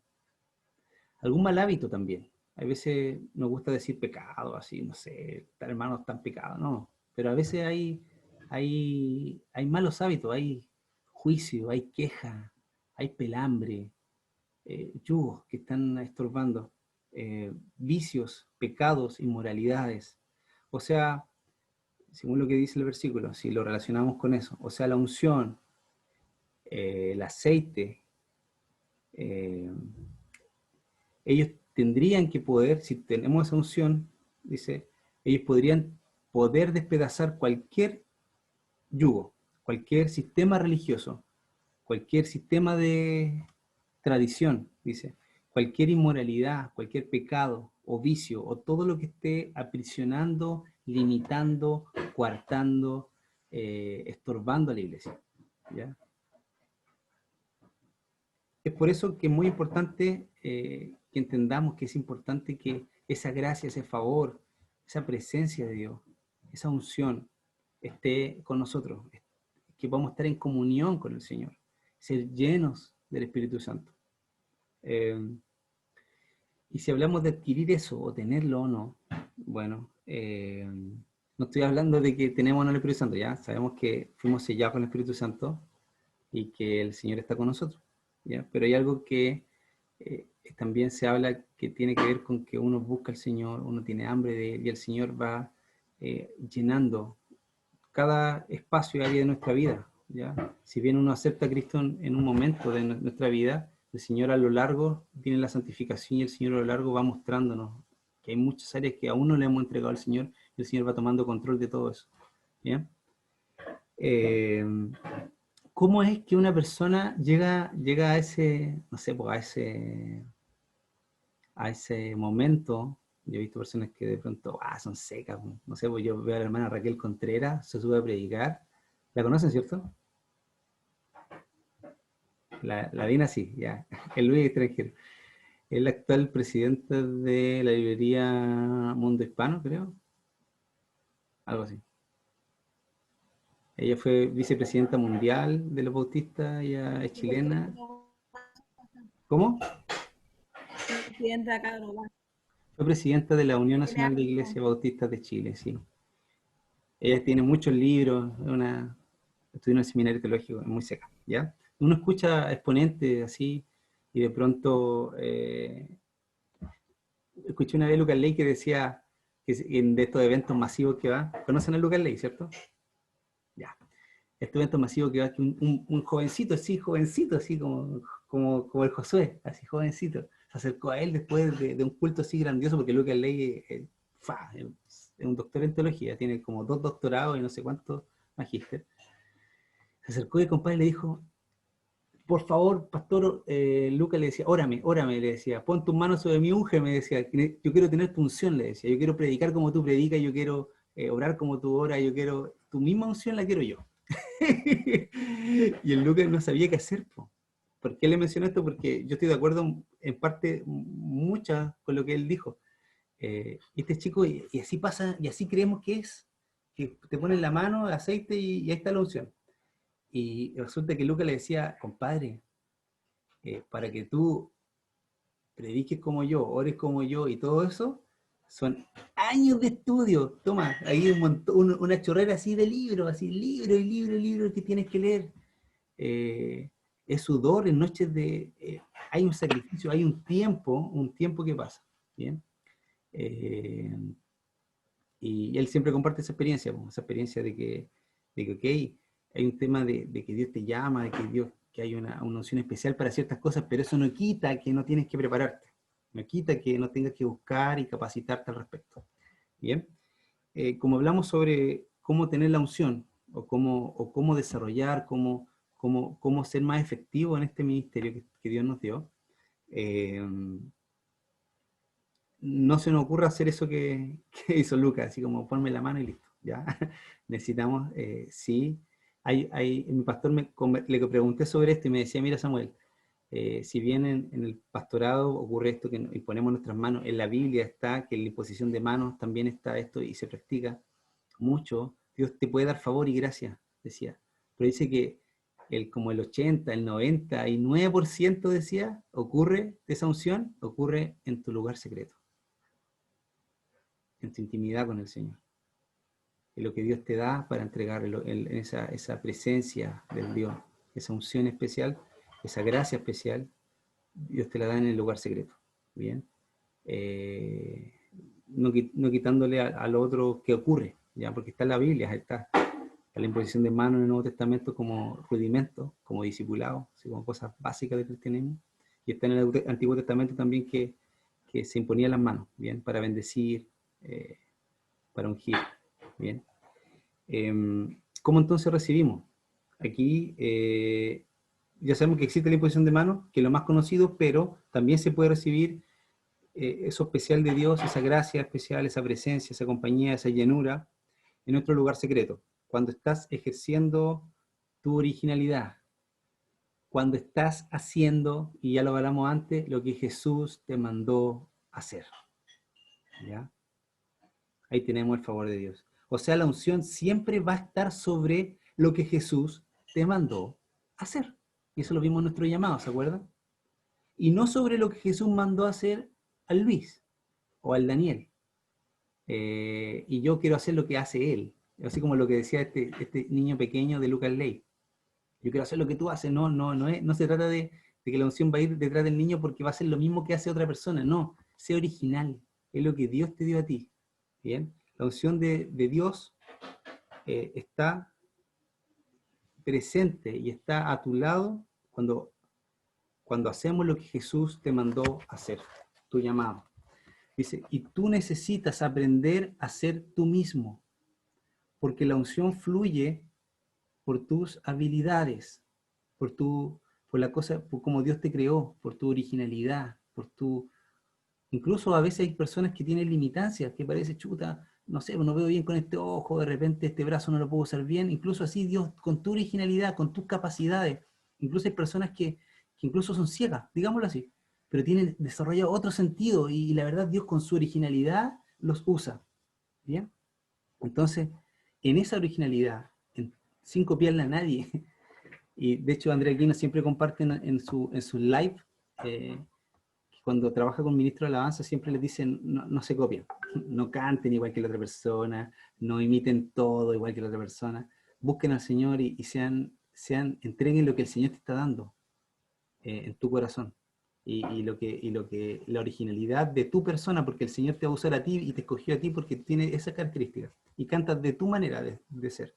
algún mal hábito también. A veces nos gusta decir pecado, así, no sé, tal hermano está en pecado, no. Pero a veces hay malos hábitos, hay juicio, hay queja, hay pelambre, yugos que están estorbando, vicios, pecados, inmoralidades. O sea, según lo que dice el versículo, si lo relacionamos con eso, o sea, la unción, el aceite, eh, ellos tendrían que poder, si tenemos esa unción, dice, ellos podrían poder despedazar cualquier yugo, cualquier sistema religioso, cualquier sistema de tradición, dice, cualquier inmoralidad, cualquier pecado o vicio, o todo lo que esté aprisionando, limitando, coartando, estorbando a la iglesia. ¿Ya? Es por eso que es muy importante que entendamos que es importante que esa gracia, ese favor, esa presencia de Dios, esa unción esté con nosotros, que podamos estar en comunión con el Señor, ser llenos del Espíritu Santo. Y si hablamos de adquirir eso o tenerlo o no, bueno, no estoy hablando de que tenemos o no el Espíritu Santo, ya sabemos que fuimos sellados con el Espíritu Santo y que el Señor está con nosotros, ¿ya? Pero hay algo que también se habla que tiene que ver con que uno busca al Señor, uno tiene hambre de Él y el Señor va llenando cada espacio y área de nuestra vida, ¿ya? Si bien uno acepta a Cristo en un momento de nuestra vida, el Señor a lo largo tiene la santificación y el Señor a lo largo va mostrándonos que hay muchas áreas que aún no le hemos entregado al Señor y el Señor va tomando control de todo eso, ¿ya? Eh, ¿Cómo es que una persona llega a ese, no sé, pues a ese momento? Yo he visto personas que de pronto, son secas, no sé, pues yo veo a la hermana Raquel Contreras, se sube a predicar. ¿La conocen, cierto? La Dina sí, ya. El Luis extranjero. Es la actual presidenta de la librería Mundo Hispano, creo. Algo así. Ella fue vicepresidenta mundial de los bautistas, ella es chilena. ¿Cómo? Presidenta acá de Uruguay. Fue presidenta de la Unión Tiene Nacional de harto. Iglesias Bautistas de Chile, sí. Ella tiene muchos libros, estudió en el seminario teológico, es muy seca, ¿ya? Uno escucha exponentes así y de pronto escuché una vez a Lucas Ley que decía que de estos eventos masivos que va, ¿conocen a Lucas Ley, cierto? Ya. Este evento masivo que va que un jovencito, así como el Josué, así jovencito, se acercó a él después de un culto así grandioso, porque Lucas Ley es un doctor en teología, tiene como 2 doctorados y no sé cuántos magíster, se acercó y el compadre le dijo, por favor, pastor, Lucas le decía, órame, le decía, pon tus manos sobre mi unge, me decía, yo quiero tener tu unción, le decía, yo quiero predicar como tú predicas, yo quiero orar como tú oras, yo quiero, tu misma unción la quiero yo. Y el Lucas no sabía qué hacer, po. ¿Por qué le menciono esto? Porque yo estoy de acuerdo en parte mucha con lo que él dijo. Este chico, y así pasa, y así creemos que es, que te ponen la mano, aceite y ahí está la unción. Y resulta que Lucas le decía, compadre, para que tú prediques como yo, ores como yo y todo eso, son años de estudio. Toma, ahí una chorrera así de libros, así libros que tienes que leer. Es sudor, en noches de... hay un sacrificio, hay un tiempo que pasa. ¿Bien? Y él siempre comparte esa experiencia de que ok, hay un tema de que Dios te llama, de que hay una unción especial para ciertas cosas, pero eso no quita que no tienes que prepararte, no quita que no tengas que buscar y capacitarte al respecto. Bien, como hablamos sobre cómo tener la unción, o cómo desarrollar, cómo ser más efectivo en este ministerio que Dios nos dio, no se nos ocurra hacer eso que hizo Lucas, así como ponme la mano y listo, ¿ya? Necesitamos, sí, mi pastor le pregunté sobre esto y me decía, mira Samuel, si bien en el pastorado ocurre esto, que imponemos nuestras manos, en la Biblia está que en la imposición de manos también está esto y se practica mucho, Dios te puede dar favor y gracia, decía, pero dice que como el 80, el 99% decía, ocurre de esa unción, ocurre en tu lugar secreto, en tu intimidad con el Señor. Es lo que Dios te da para entregar esa presencia del Dios, esa unción especial, esa gracia especial, Dios te la da en el lugar secreto. Bien. No quitándole a lo otro que ocurre, ¿ya? Porque está en la Biblia, está la imposición de manos en el Nuevo Testamento como rudimento, como discipulado, así como cosas básicas del cristianismo. Y está en el Antiguo Testamento también que se imponían las manos, ¿bien? Para bendecir, para ungir, ¿bien? ¿Cómo entonces recibimos? Aquí ya sabemos que existe la imposición de manos, que es lo más conocido, pero también se puede recibir eso especial de Dios, esa gracia especial, esa presencia, esa compañía, esa llenura, en otro lugar secreto, cuando estás ejerciendo tu originalidad, cuando estás haciendo, y ya lo hablamos antes, lo que Jesús te mandó hacer. ¿Ya? Ahí tenemos el favor de Dios. O sea, la unción siempre va a estar sobre lo que Jesús te mandó hacer. Y eso lo vimos en nuestro llamado, ¿se acuerdan? Y no sobre lo que Jesús mandó hacer al Luis o al Daniel. Y yo quiero hacer lo que hace él. Así como lo que decía este niño pequeño de Lucas Ley. Yo quiero hacer lo que tú haces. No se trata de que la unción va a ir detrás del niño porque va a hacer lo mismo que hace otra persona. No, sé original. Es lo que Dios te dio a ti. ¿Bien? La unción de Dios está presente y está a tu lado cuando hacemos lo que Jesús te mandó hacer, tu llamado. Dice, y tú necesitas aprender a ser tú mismo, porque la unción fluye por tus habilidades, por la cosa, por cómo Dios te creó, por tu originalidad, incluso a veces hay personas que tienen limitancias, que parece chuta, no sé, no veo bien con este ojo, de repente este brazo no lo puedo usar bien, incluso así Dios, con tu originalidad, con tus capacidades, incluso hay personas que incluso son ciegas, digámoslo así, pero tienen desarrollado otro sentido y la verdad Dios con su originalidad los usa, ¿bien? Entonces, en esa originalidad, sin copiarle a nadie, y de hecho Andrea Aquino siempre comparte en su live, cuando trabaja con ministros de alabanza siempre les dicen, no se copien, no canten igual que la otra persona, no imiten todo igual que la otra persona, busquen al Señor y entreguen lo que el Señor te está dando en tu corazón. La originalidad de tu persona, porque el Señor te va a usar a ti y te escogió a ti porque tiene esas características y cantas de tu manera de ser.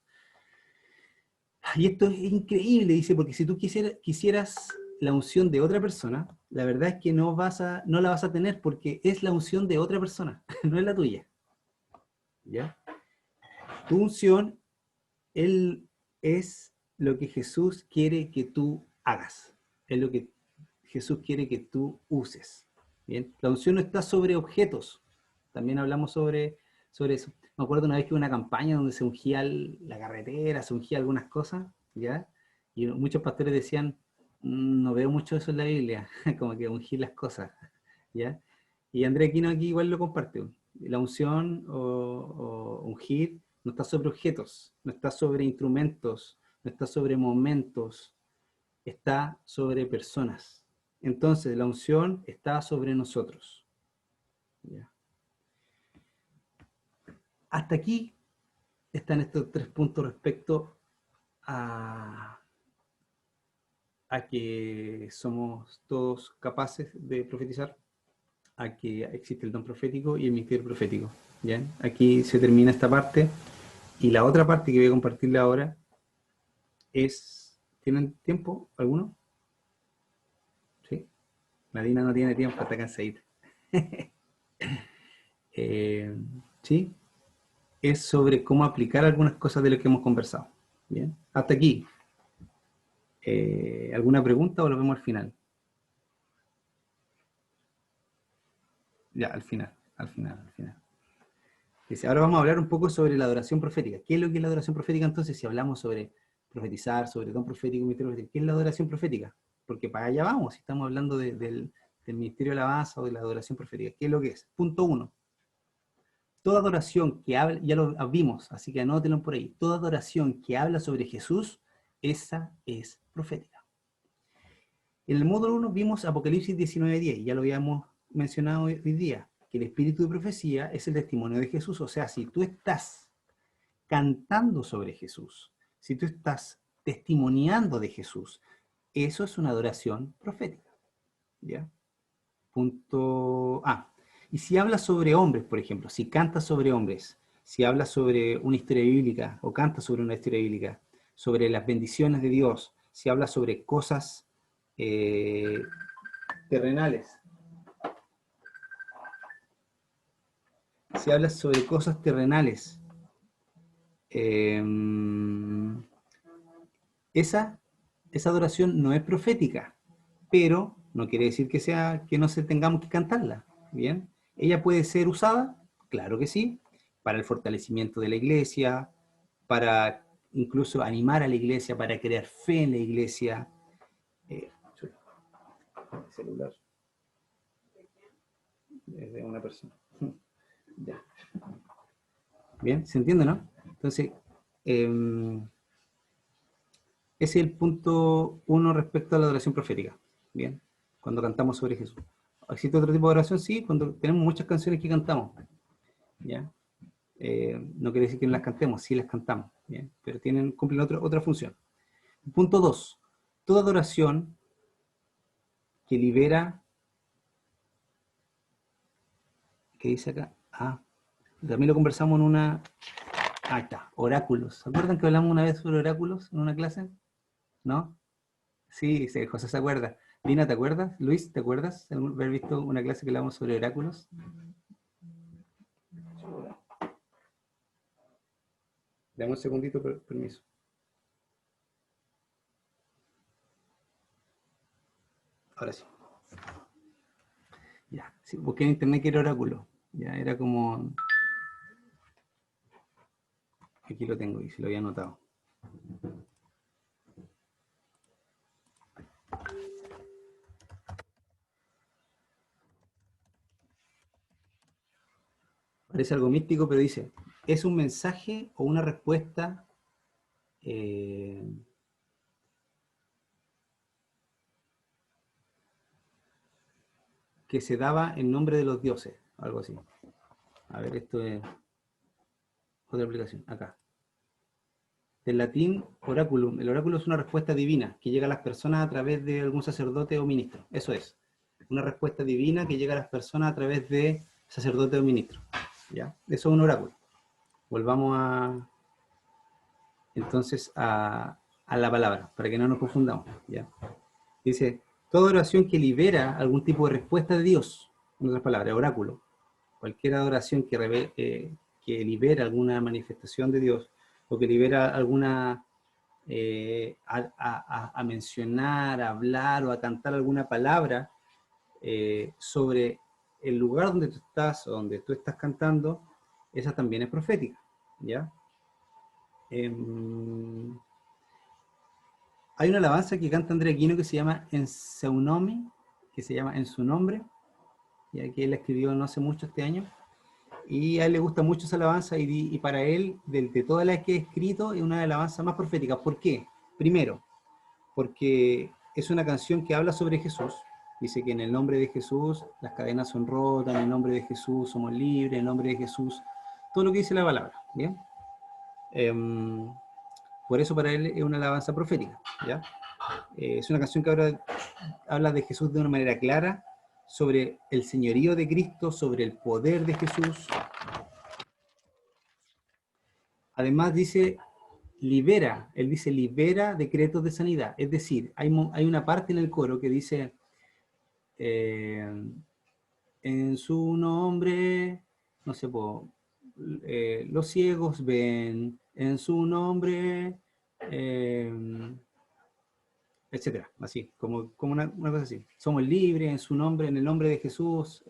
Y esto es increíble, dice, porque si tú quisieras la unción de otra persona, la verdad es que no la vas a tener porque es la unción de otra persona, no es la tuya. ¿Ya? Tu unción Él es lo que Jesús quiere que tú hagas. Es lo que Jesús quiere que tú uses. ¿Bien? La unción no está sobre objetos. También hablamos sobre eso. Me acuerdo una vez que hubo una campaña donde se ungía la carretera, se ungía algunas cosas, ¿ya? Y muchos pastores decían, no veo mucho eso en la Biblia, como que ungir las cosas, ¿ya? Y André Aquino aquí igual lo comparte. La unción o ungir no está sobre objetos, no está sobre instrumentos, no está sobre momentos, está sobre personas. Entonces, la unción está sobre nosotros. ¿Ya? Hasta aquí están estos 3 puntos respecto a que somos todos capaces de profetizar, a que existe el don profético y el ministerio profético. ¿Ya? Aquí se termina esta parte, y la otra parte que voy a compartirle ahora es... ¿Tienen tiempo alguno? ¿Sí? Nadina no tiene tiempo, está cansadita. ¿Sí? Es sobre cómo aplicar algunas cosas de lo que hemos conversado. ¿Bien? Hasta aquí. ¿Alguna pregunta o lo vemos al final? Ya, al final. Dice, ahora vamos a hablar un poco sobre la adoración profética. ¿Qué es lo que es la adoración profética entonces? Si hablamos sobre profetizar, sobre don profético, ministerio profético, ¿qué es la adoración profética? Porque para allá vamos, si estamos hablando del ministerio de alabanza o de la adoración profética. ¿Qué es lo que es? Punto 1. Toda adoración que habla, ya lo vimos, así que anótenlo por ahí, toda adoración que habla sobre Jesús, esa es profética. En el módulo 1 vimos Apocalipsis 19:10, y ya lo habíamos mencionado hoy día, que el espíritu de profecía es el testimonio de Jesús. O sea, si tú estás cantando sobre Jesús, si tú estás testimoniando de Jesús, eso es una adoración profética. ¿Ya? Punto A. Y si hablas sobre hombres, por ejemplo, si cantas sobre hombres, si hablas sobre una historia bíblica o cantas sobre una historia bíblica, sobre las bendiciones de Dios, si hablas sobre cosas terrenales, si hablas sobre cosas terrenales, esa adoración no es profética, pero no quiere decir que no se tengamos que cantarla. ¿Bien? ¿Ella puede ser usada? Claro que sí, para el fortalecimiento de la iglesia, para incluso animar a la iglesia, para crear fe en la iglesia. Celular. Es de una persona. Ya. Bien, ¿se entiende, no? Entonces, ese es el punto 1 respecto a la adoración profética. Bien, cuando cantamos sobre Jesús. ¿Existe otro tipo de oración? Sí, cuando tenemos muchas canciones que cantamos. ¿Ya? No quiere decir que no las cantemos, sí las cantamos. ¿Bien? Pero cumplen otra función. Punto 2. Toda adoración que libera... ¿Qué dice acá? También lo conversamos en una... Ahí está, oráculos. ¿Se acuerdan que hablamos una vez sobre oráculos en una clase? ¿No? Sí, José se acuerda. Lina, ¿te acuerdas? Luis, ¿te acuerdas de haber visto una clase que hablamos sobre oráculos? Dame un segundito, permiso. Ahora sí. Ya, sí, busqué en internet que era oráculo. Ya, era como... Aquí lo tengo y se lo había anotado. Parece algo místico, pero dice, es un mensaje o una respuesta que se daba en nombre de los dioses, algo así. A ver, esto es otra aplicación, acá. Del latín, oraculum. El oráculo es una respuesta divina que llega a las personas a través de algún sacerdote o ministro. Eso es. Una respuesta divina que llega a las personas a través de sacerdote o ministro. ¿Ya? Eso es un oráculo. Volvamos entonces a la palabra, para que no nos confundamos. ¿Ya? Dice, toda oración que libera algún tipo de respuesta de Dios, en otras palabras, oráculo. Cualquier adoración que libera alguna manifestación de Dios, o que libera alguna, a mencionar, a hablar o a cantar alguna palabra sobre el lugar donde tú estás o donde tú estás cantando, esa también es profética, ¿ya? Hay una alabanza que canta Andrea Aquino que se llama En Seu Nome, que se llama En Su Nombre, ya que él la escribió no hace mucho este año, y a él le gusta mucho esa alabanza y para él, de todas las que he escrito, es una de las alabanzas más proféticas. ¿Por qué? Primero, porque es una canción que habla sobre Jesús. Dice que en el nombre de Jesús las cadenas son rotas, en el nombre de Jesús somos libres, en el nombre de Jesús, todo lo que dice la palabra, ¿bien? Por eso para él es una alabanza profética, ¿ya? Es una canción que habla de Jesús de una manera clara, sobre el señorío de Cristo, sobre el poder de Jesús. Además dice, libera, él dice, libera decretos de sanidad. Es decir, hay una parte en el coro que dice, en su nombre, no sé, los ciegos ven, en su nombre, etcétera, así, como una cosa así. Somos libres en su nombre, en el nombre de Jesús,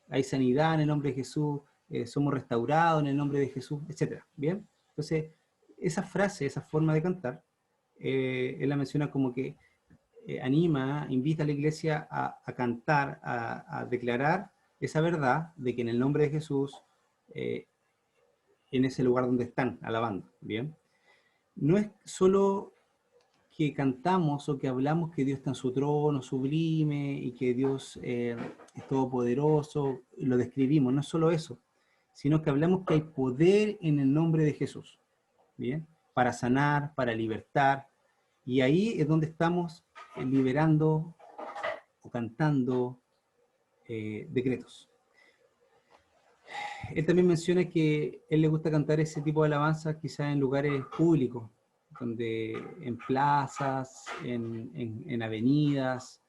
hay sanidad en el nombre de Jesús, somos restaurados en el nombre de Jesús, etcétera, ¿bien? Entonces, esa frase, esa forma de cantar, él la menciona como que anima, invita a la iglesia a cantar, a declarar esa verdad de que en el nombre de Jesús, en ese lugar donde están alabando, ¿bien? No es solo que cantamos o que hablamos que Dios está en su trono sublime y que Dios es todopoderoso, lo describimos, no es solo eso, sino que hablamos que hay poder en el nombre de Jesús, ¿bien? Para sanar, para libertar, y ahí es donde estamos liberando o cantando decretos. Él también menciona que a él le gusta cantar ese tipo de alabanzas quizás en lugares públicos, donde en plazas, en avenidas,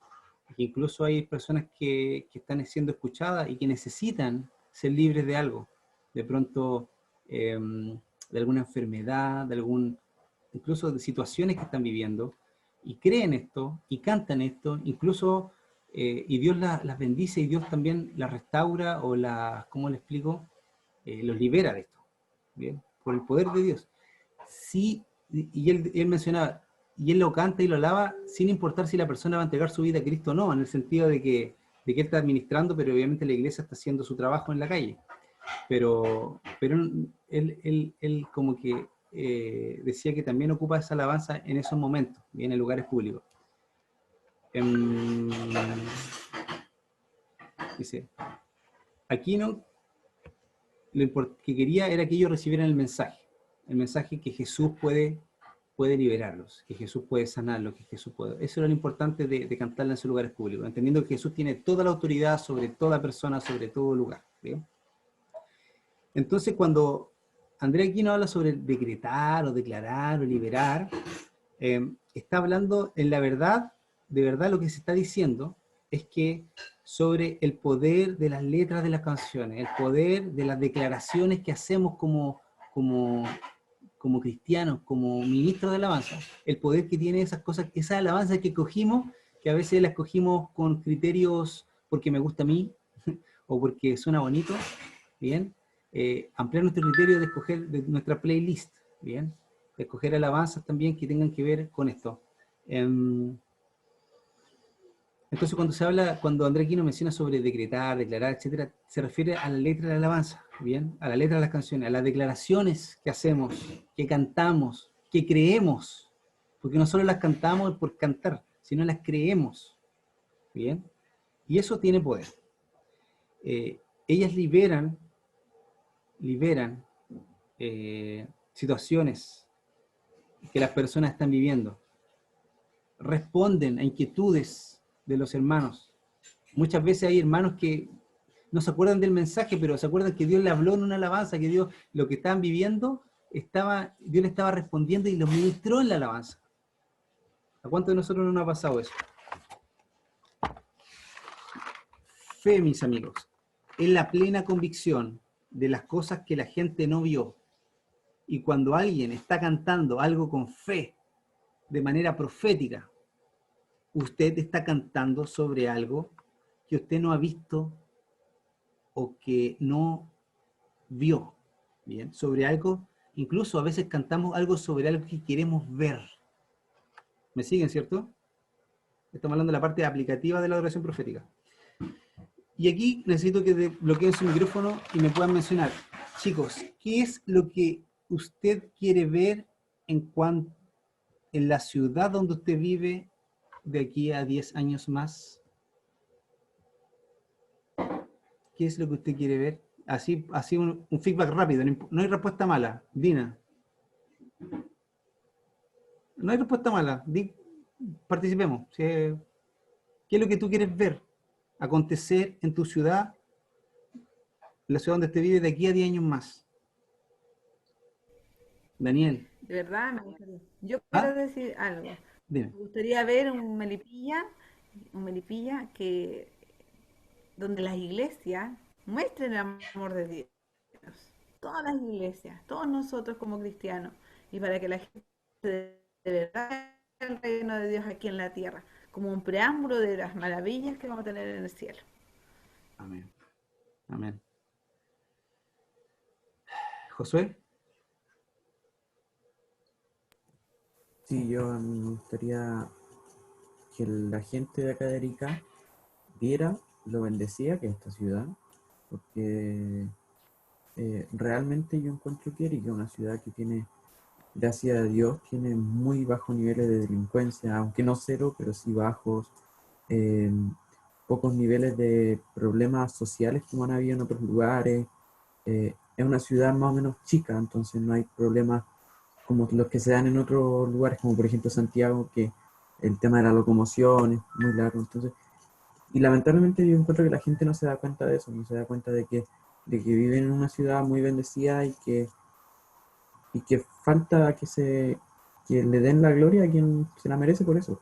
que incluso hay personas que están siendo escuchadas y que necesitan ser libres de algo, de pronto de alguna enfermedad, incluso de situaciones que están viviendo, y creen esto, y cantan esto, incluso, y Dios las bendice, y Dios también las restaura, o ¿cómo le explico? Los libera de esto, ¿bien? Por el poder de Dios. Sí, y él mencionaba, y él lo canta y lo alaba sin importar si la persona va a entregar su vida a Cristo o no, en el sentido de que él está administrando, pero obviamente la iglesia está haciendo su trabajo en la calle. Pero él como que decía que también ocupa esa alabanza en esos momentos, bien, en lugares públicos. Dice, Aquino lo que quería era que ellos recibieran el mensaje que Jesús puede liberarlos, que Jesús puede sanarlos, que Jesús puede... Eso era lo importante de cantarla en esos lugares públicos, entendiendo que Jesús tiene toda la autoridad sobre toda persona, sobre todo lugar, ¿bien? Entonces, cuando Andrea Aquino habla sobre decretar o declarar o liberar, está hablando en la verdad, de verdad lo que se está diciendo es que sobre el poder de las letras de las canciones, el poder de las declaraciones que hacemos como cristianos, como ministros de alabanza, el poder que tiene esas cosas, esas alabanzas que cogimos, que a veces las cogimos con criterios porque me gusta a mí, o porque suena bonito, ¿bien? Ampliar nuestro criterio de escoger de nuestra playlist, ¿bien? De escoger alabanzas también que tengan que ver con esto. Entonces cuando Andrea Aquino menciona sobre decretar, declarar, etcétera, se refiere a la letra de la alabanza, ¿bien? A la letra de las canciones, a las declaraciones que hacemos, que cantamos, que creemos, porque no solo las cantamos por cantar, sino las creemos, ¿bien? Y eso tiene poder. Ellas liberan situaciones que las personas están viviendo, responden a inquietudes de los hermanos. Muchas veces hay hermanos que no se acuerdan del mensaje, pero se acuerdan que Dios le habló en una alabanza, que Dios, lo que estaban viviendo, Dios le estaba respondiendo y lo ministró en la alabanza. ¿A cuántos de nosotros no nos ha pasado eso? Fe, mis amigos, es la plena convicción de las cosas que la gente no vio, Y cuando alguien está cantando algo con fe, de manera profética, usted está cantando sobre algo que usted no ha visto o que no vio. Bien, sobre algo, incluso a veces cantamos algo sobre algo que queremos ver. ¿Me siguen, cierto? Estamos hablando de la parte aplicativa de la adoración profética. Y aquí necesito que bloqueen su micrófono y me puedan mencionar, chicos, ¿qué es lo que usted quiere ver en la ciudad donde usted vive de aquí a 10 años más? ¿Qué es lo que usted quiere ver? Así un feedback rápido, no hay respuesta mala. Dina. No hay respuesta mala. Participemos. ¿Qué es lo que tú quieres ver acontecer en tu ciudad, la ciudad donde usted vive de aquí a 10 años más? Daniel. De verdad, me gustaría. Yo ¿Ah? quiero decir algo. Dime. Me gustaría ver un Melipilla donde las iglesias muestren el amor de Dios. Todas las iglesias, todos nosotros como cristianos, y para que la gente de verdad vea el reino de Dios aquí en la tierra, como un preámbulo de las maravillas que vamos a tener en el cielo. Amén. Amén. Josué. Sí, yo me gustaría que la gente de acá de Arica viera lo bendecida que es esta ciudad, porque realmente yo encuentro que Arica es una ciudad que tiene, gracias a Dios, tiene muy bajos niveles de delincuencia, aunque no cero, pero sí bajos, eh, pocos niveles de problemas sociales como han habido en otros lugares. Es una ciudad más o menos chica, entonces no hay problemas como los que se dan en otros lugares, como por ejemplo Santiago, que el tema de la locomoción es muy largo. Entonces, y lamentablemente yo encuentro que la gente no se da cuenta de eso, no se da cuenta de que viven en una ciudad muy bendecida y que falta que le den la gloria a quien se la merece por eso.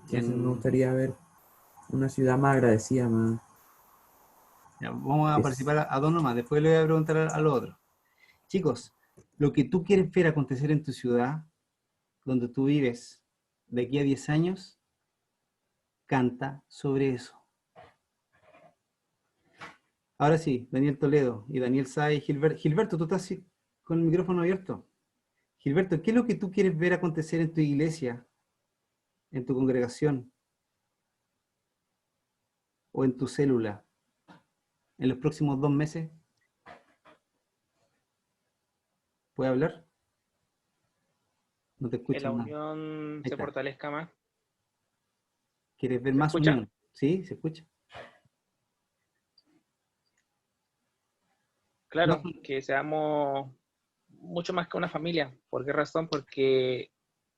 Entonces me gustaría ver una ciudad más agradecida, más... Ya, vamos a participar a dos nomás, después le voy a preguntar a los otros. Chicos, lo que tú quieres ver acontecer en tu ciudad, donde tú vives, de aquí a 10 años, canta sobre eso. Ahora sí, Daniel Toledo y Daniel Sá y Gilberto. Gilberto, tú estás con el micrófono abierto. Gilberto, ¿qué es lo que tú quieres ver acontecer en tu iglesia, en tu congregación o en tu célula en los próximos 2 meses? ¿Puede hablar? No te Que la escuchan nada. unión Ahí se está. fortalezca más. ¿Quieres ver ¿Se más escucha? unión? ¿Sí? ¿Se escucha? No, Claro, que seamos mucho más que una familia. ¿Por qué razón? Porque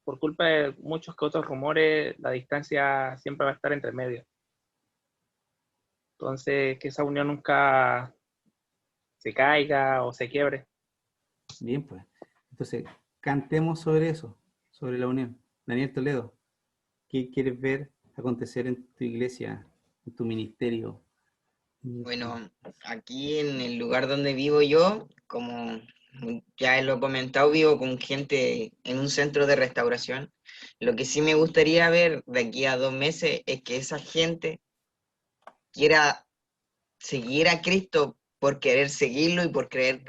por culpa de muchos que otros rumores, la distancia siempre va a estar entre medio. Entonces, que esa unión nunca se caiga o se quiebre. bien, pues. Entonces, cantemos sobre eso, sobre la unión. Daniel Toledo, ¿qué quieres ver acontecer en tu iglesia, en tu ministerio? Bueno, aquí en el lugar donde vivo yo, como ya lo he comentado, vivo con gente en un centro de restauración. Lo que sí me gustaría ver de aquí a 2 meses es que esa gente quiera seguir a Cristo por querer seguirlo y por creer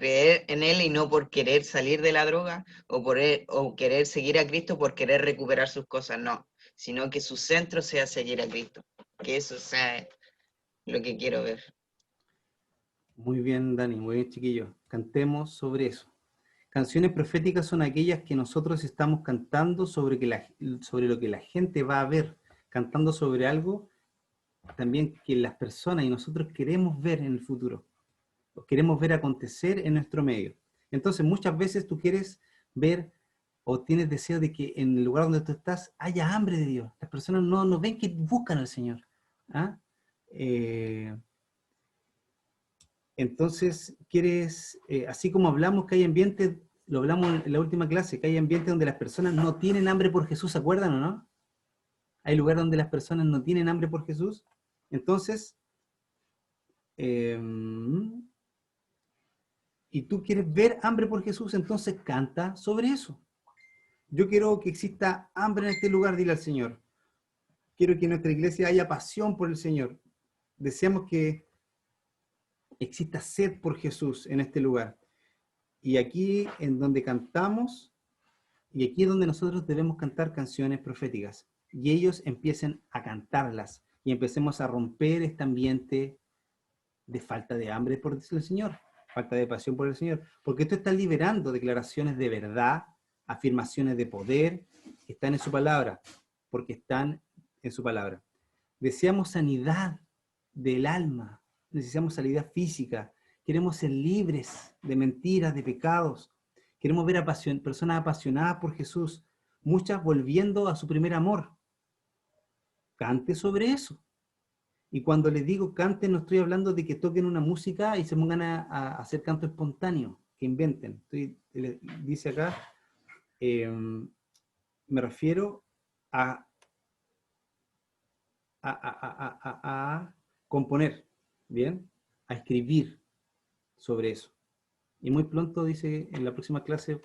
en Él y no por querer salir de la droga o querer seguir a Cristo por querer recuperar sus cosas, no, sino que su centro sea seguir a Cristo, que eso sea lo que quiero ver. Muy bien, Dani, muy bien, chiquillos. Cantemos sobre eso. Canciones proféticas son aquellas que nosotros estamos cantando sobre lo que la gente va a ver, cantando sobre algo también que las personas y nosotros queremos ver en el futuro, o queremos ver acontecer en nuestro medio. Entonces, muchas veces tú quieres ver o tienes deseo de que en el lugar donde tú estás haya hambre de Dios. Las personas no ven que buscan al Señor. ¿Ah? Entonces, quieres, así como hablamos que hay ambientes, lo hablamos en la última clase, que hay ambientes donde las personas no tienen hambre por Jesús, ¿se acuerdan o no? Hay lugares donde las personas no tienen hambre por Jesús. Entonces, y tú quieres ver hambre por Jesús, entonces canta sobre eso. Yo quiero que exista hambre en este lugar, dile al Señor. Quiero que en nuestra iglesia haya pasión por el Señor. Deseamos que exista sed por Jesús en este lugar. Y aquí en donde cantamos, y aquí es donde nosotros debemos cantar canciones proféticas. Y ellos empiecen a cantarlas. Y empecemos a romper este ambiente de falta de hambre por el Señor, falta de pasión por el Señor. Porque esto está liberando declaraciones de verdad, afirmaciones de poder, que están en su palabra. Porque están en su palabra. Deseamos sanidad del alma, deseamos sanidad física, queremos ser libres de mentiras, de pecados, queremos ver a personas apasionadas por Jesús, muchas volviendo a su primer amor. Cante sobre eso. Y cuando les digo cante, no estoy hablando de que toquen una música y se pongan a hacer canto espontáneo, que inventen. Dice acá, me refiero a componer, ¿bien? A escribir sobre eso. Y muy pronto, dice, en la próxima clase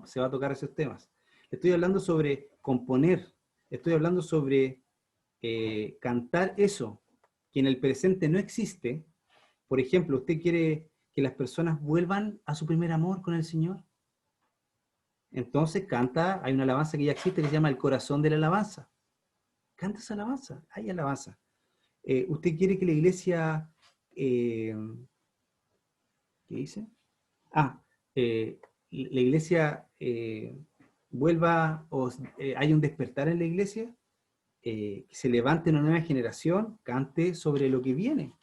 se va a tocar esos temas. Estoy hablando sobre componer, estoy hablando sobre cantar eso, que en el presente no existe. Por ejemplo, ¿usted quiere que las personas vuelvan a su primer amor con el Señor? Entonces canta, hay una alabanza que ya existe que se llama El Corazón de la Alabanza. Canta esa alabanza, hay alabanza. ¿Usted quiere que la iglesia, ¿qué dice? La iglesia vuelva, o hay un despertar en la iglesia, que se levante una nueva generación, cante sobre lo que viene.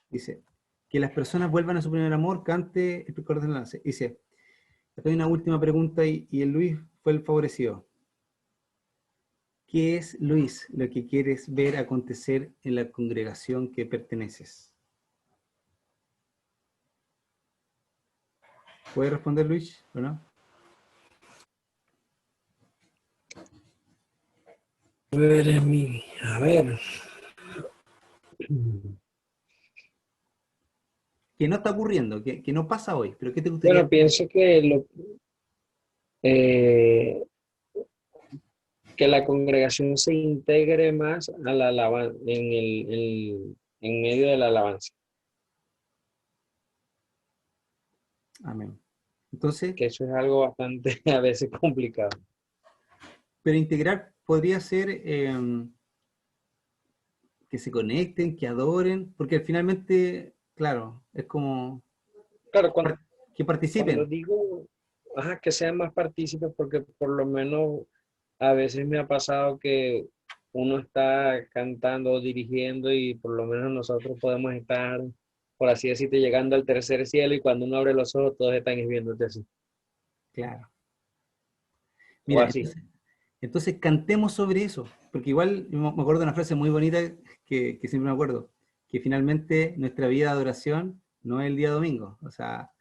Dice, que las personas vuelvan a su primer amor, cante el corazón de la alabanza. Dice, acá hay una última pregunta y el Luis fue el favorecido. ¿Qué es, Luis, lo que quieres ver acontecer en la congregación que perteneces? ¿Puede responder, Luis, o no? A ver. Que no está ocurriendo, que no pasa hoy, pero ¿qué te gustaría? Bueno, pienso que que la congregación se integre más a la alabanza, en medio de la alabanza. Amén. Entonces, Que eso es algo bastante a veces complicado. pero integrar podría ser que se conecten, que adoren, porque finalmente, claro, es como Claro, que participen. cuando digo que sean más partícipes, porque por lo menos a veces me ha pasado que uno está cantando o dirigiendo y por lo menos nosotros podemos estar, por así decirte, llegando al tercer cielo y cuando uno abre los ojos todos están viéndote así. Claro. O Mira, así. entonces cantemos sobre eso, porque igual me acuerdo de una frase muy bonita que siempre me acuerdo, que finalmente nuestra vida de adoración no es el día domingo, o sea,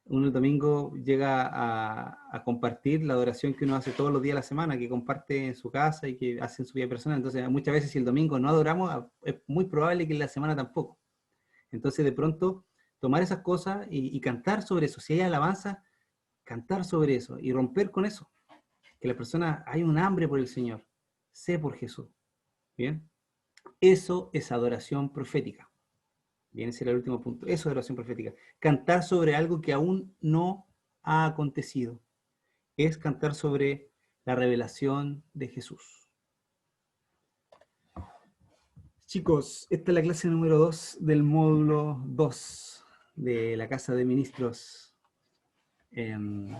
uno el domingo llega a compartir la adoración que uno hace todos los días de la semana, que comparte en su casa y que hace en su vida personal. Entonces, muchas veces si el domingo no adoramos, es muy probable que en la semana tampoco. Entonces, de pronto, tomar esas cosas y cantar sobre eso. Si hay alabanza, cantar sobre eso y romper con eso. Que la persona, hay un hambre por el Señor. Sé por Jesús. ¿Bien? Eso es adoración profética. Bien, ese era el último punto. Eso es adoración profética. Cantar sobre algo que aún no ha acontecido. Es cantar sobre la revelación de Jesús. Chicos, esta es la clase número 2 del módulo 2 de la Casa de Ministros. Y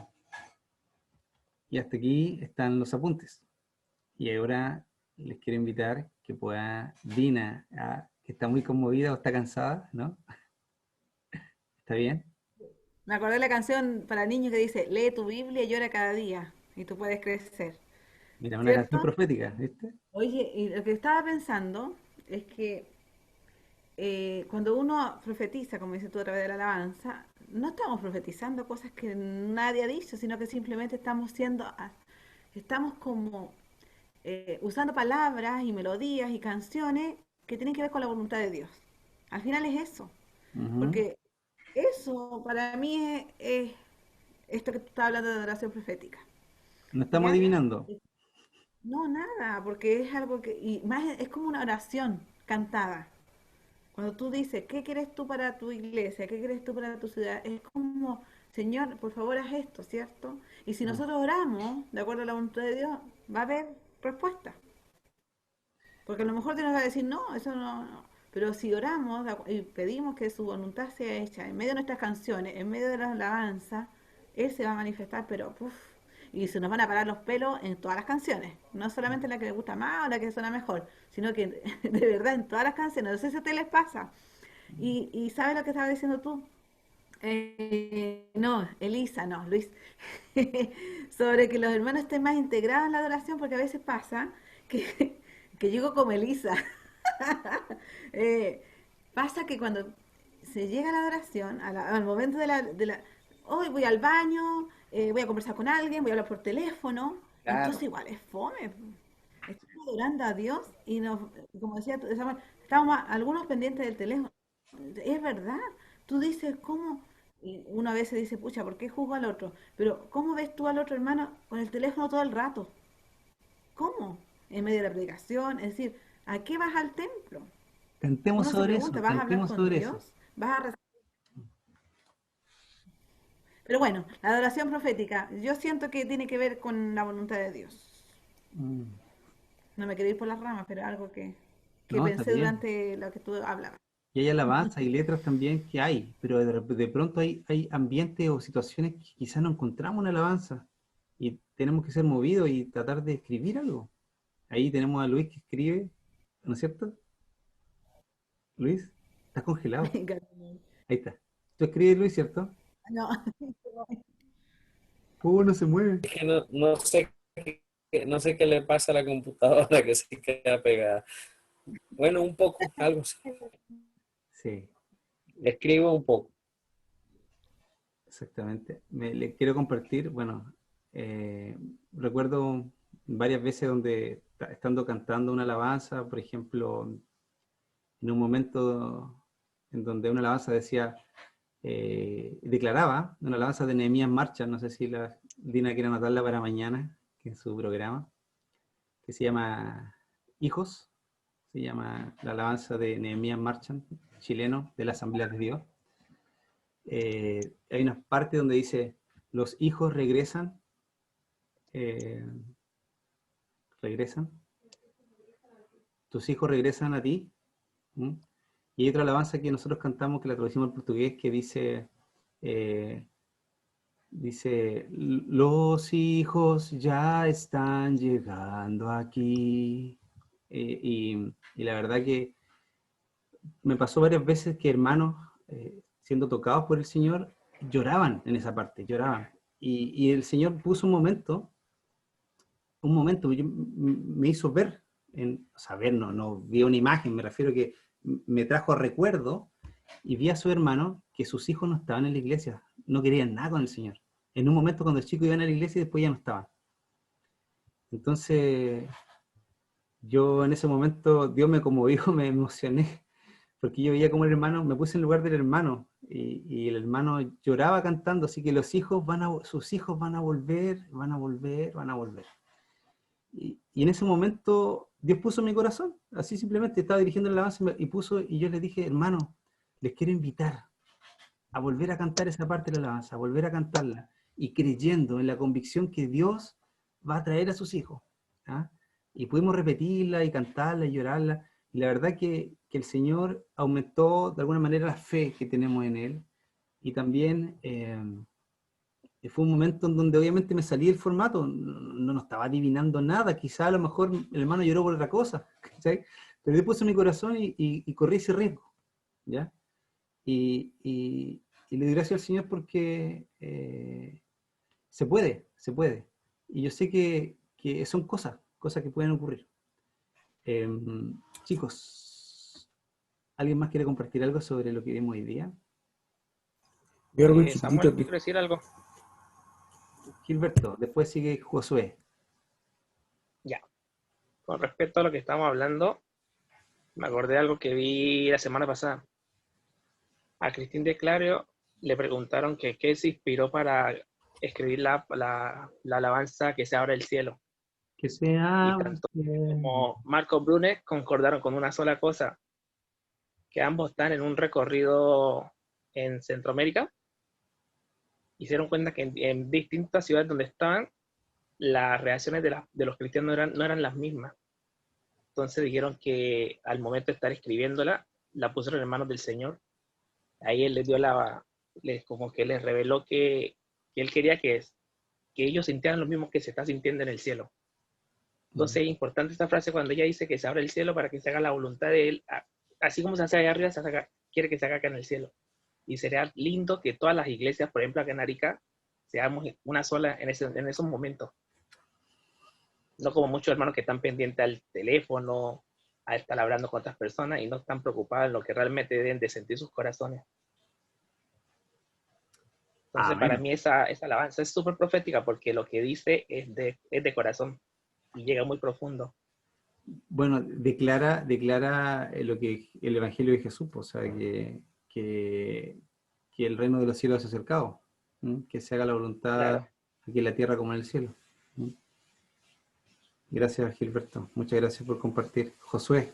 hasta aquí están los apuntes. Y ahora les quiero invitar que pueda Dina, que está muy conmovida o está cansada, ¿no? ¿Está bien? Me acordé de la canción para niños que dice, lee tu Biblia y llora cada día y tú puedes crecer. Mira, una canción ¿Cierto? profética, ¿viste? Oye, y lo que estaba pensando es que cuando uno profetiza, como dices tú a través de la alabanza, no estamos profetizando cosas que nadie ha dicho, sino que simplemente estamos como usando palabras y melodías y canciones que tienen que ver con la voluntad de Dios. Al final es eso. Ujú. Porque eso para mí es esto que tú estabas hablando de adoración profética. No estamos ¿Ya? adivinando. No, nada, porque es algo que, y más es como una oración cantada. Cuando tú dices, ¿qué quieres tú para tu iglesia? ¿Qué quieres tú para tu ciudad? Es como, Señor, por favor, haz esto, ¿cierto? Y si Mm. nosotros oramos, de acuerdo a la voluntad de Dios, va a haber respuesta. Porque a lo mejor Dios nos va a decir, no, eso no. Pero si oramos y pedimos que su voluntad sea hecha en medio de nuestras canciones, en medio de las alabanzas, Él se va a manifestar, pero puf, y se nos van a parar los pelos en todas las canciones. No solamente en la que le gusta más o la que suena mejor, sino que de verdad en todas las canciones. No sé si a ustedes les pasa. Y ¿sabes lo que estaba diciendo tú? No, Elisa, no, Luis. Sobre que los hermanos estén más integrados en la adoración, porque a veces pasa que, que llego como Elisa. Eh, pasa que cuando se llega a la adoración, al momento hoy voy al baño, voy a conversar con alguien, voy a hablar por teléfono, entonces Claro. igual es fome. Estamos adorando a Dios y nos, como decía tú, Samuel, estamos algunos pendientes del teléfono. Es verdad, tú dices, ¿cómo? Y uno a veces dice, pucha, ¿por qué juzgo al otro? Pero ¿cómo ves tú al otro hermano con el teléfono todo el rato? ¿Cómo? En medio de la predicación, es decir, ¿a qué vas al templo? Cantemos Uno se sobre pregunta, eso, ¿vas a hablar cantemos con sobre eso. Dios? ¿Vas a rezar? Pero bueno, la adoración profética, yo siento que tiene que ver con la voluntad de Dios. Mm. No me quiero ir por las ramas, pero algo que No, está pensé bien. durante lo que tú hablabas. Y hay alabanza y letras también que hay, pero de pronto hay ambientes o situaciones que quizás no encontramos una alabanza y tenemos que ser movidos y tratar de escribir algo. Ahí tenemos a Luis que escribe, ¿no es cierto? Luis, estás congelado. Ahí está. Tú escribes, Luis, ¿cierto? No, No se mueve. Es que no sé, no sé qué le pasa a la computadora que se queda pegada. Bueno, un poco, algo así. Sí, Escribo un poco. exactamente. Le quiero compartir, bueno, recuerdo varias veces donde estando cantando una alabanza, por ejemplo, en un momento en donde una alabanza decía, declaraba, una alabanza de Nehemías Marcha, no sé si la Dina quiere anotarla para mañana, que es su programa, que se llama Hijos, se llama la alabanza de Nehemías Marchand, chileno de la Asamblea de Dios. Hay una parte donde dice, los hijos regresan, eh, regresan, tus hijos regresan a ti. ¿Mm? Y hay otra alabanza que nosotros cantamos, que la traducimos al portugués, que eh, dice, los hijos ya están llegando aquí. Y la verdad que me pasó varias veces que hermanos, siendo tocados por el Señor, lloraban en esa parte, lloraban. Y el Señor puso un momento me hizo ver, o sea, ver, no vi una imagen, me refiero que me trajo recuerdo y vi a su hermano que sus hijos no estaban en la iglesia, no querían nada con el Señor. En un momento cuando el chico iban a la iglesia y después ya no estaban. Entonces, yo en ese momento, Dios me conmovió, me emocioné, porque yo veía como el hermano, me puse en lugar del hermano, y el hermano lloraba cantando, así que los hijos sus hijos van a volver, van a volver, van a volver. Y en ese momento Dios puso en mi corazón, así simplemente estaba dirigiendo el avance y yo le dije, hermano, les quiero invitar a volver a cantar esa parte de la alabanza, a volver a cantarla y creyendo en la convicción que Dios va a traer a sus hijos. ¿Ah? Y pudimos repetirla y cantarla y llorarla. Y la verdad que el Señor aumentó de alguna manera la fe que tenemos en Él. Y también fue un momento en donde obviamente me salí del formato, no estaba adivinando nada, quizá a lo mejor el hermano lloró por otra cosa, ¿cachai? Pero yo puse mi corazón y corrí ese riesgo, ¿ya? Y le doy gracias al Señor porque se puede, se puede. Y yo sé que son cosas que pueden ocurrir. Eh, Chicos, ¿alguien más quiere compartir algo sobre lo que vimos hoy día? Yo algo Samuel, chiquitito yo quiero decir algo. Gilberto, después sigue Josué. Ya. Con respecto a lo que estamos hablando, me acordé de algo que vi la semana pasada. A Cristín de Clario le preguntaron que qué se inspiró para escribir la alabanza que se abre el cielo. Que se Y abre. tanto como Marco Brunet concordaron con una sola cosa, que ambos están en un recorrido en Centroamérica. Hicieron cuenta que en distintas ciudades donde estaban, las reacciones de los cristianos no eran las mismas. Entonces dijeron que al momento de estar escribiéndola, la pusieron en manos del Señor. Ahí él les dio como que les reveló que él quería que ellos sintieran lo mismo que se está sintiendo en el cielo. Entonces es importante esta frase cuando ella dice que se abre el cielo para que se haga la voluntad de él, así como se hace allá arriba, quiere que se haga acá en el cielo. Y sería lindo que todas las iglesias, por ejemplo acá en Arica, seamos una sola en esos momentos. No como muchos hermanos que están pendientes al teléfono, a estar hablando con otras personas y no están preocupados en lo que realmente deben de sentir sus corazones. Entonces, para mí esa alabanza es súper profética porque lo que dice es de corazón y llega muy profundo. Bueno, declara lo que el Evangelio de Jesús, pues, o sea, que el reino de los cielos se ha acercado, ¿m? Que se haga la voluntad Claro. aquí en la tierra como en el cielo. ¿M? Gracias, Gilberto. Muchas gracias por compartir. Josué.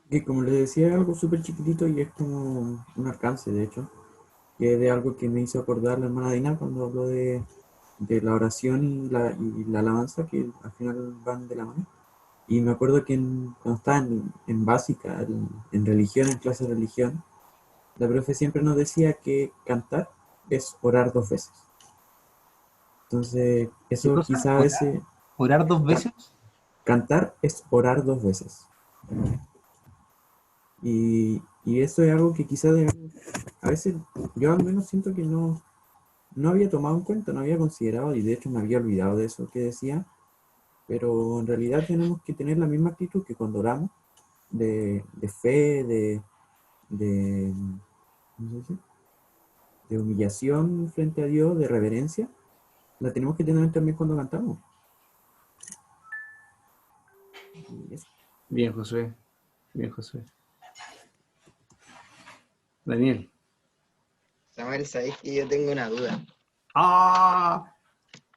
Que como les decía, es algo súper chiquitito y es como un alcance, de hecho, que es de algo que me hizo acordar la hermana Dina cuando habló de la oración y la alabanza, que al final van de la mano. Y me acuerdo que cuando estaba en básica, en religión, en clase de religión, la profe siempre nos decía que cantar es orar 2 veces. Entonces, ¿Qué eso cosa? quizá a veces... ¿Orar 2 veces? Cantar es orar 2 veces. Y eso es algo que quizá a veces yo al menos siento que no había tomado en cuenta, no había considerado y de hecho me había olvidado de eso que decía, pero en realidad tenemos que tener la misma actitud que cuando oramos, de fe, de, ¿cómo se dice? De humillación frente a Dios, de reverencia, la tenemos que tener también cuando cantamos. Y eso. Bien, Josué. Bien, Josué. Daniel. Samuel, sabéis que yo tengo una duda. ¡Ah!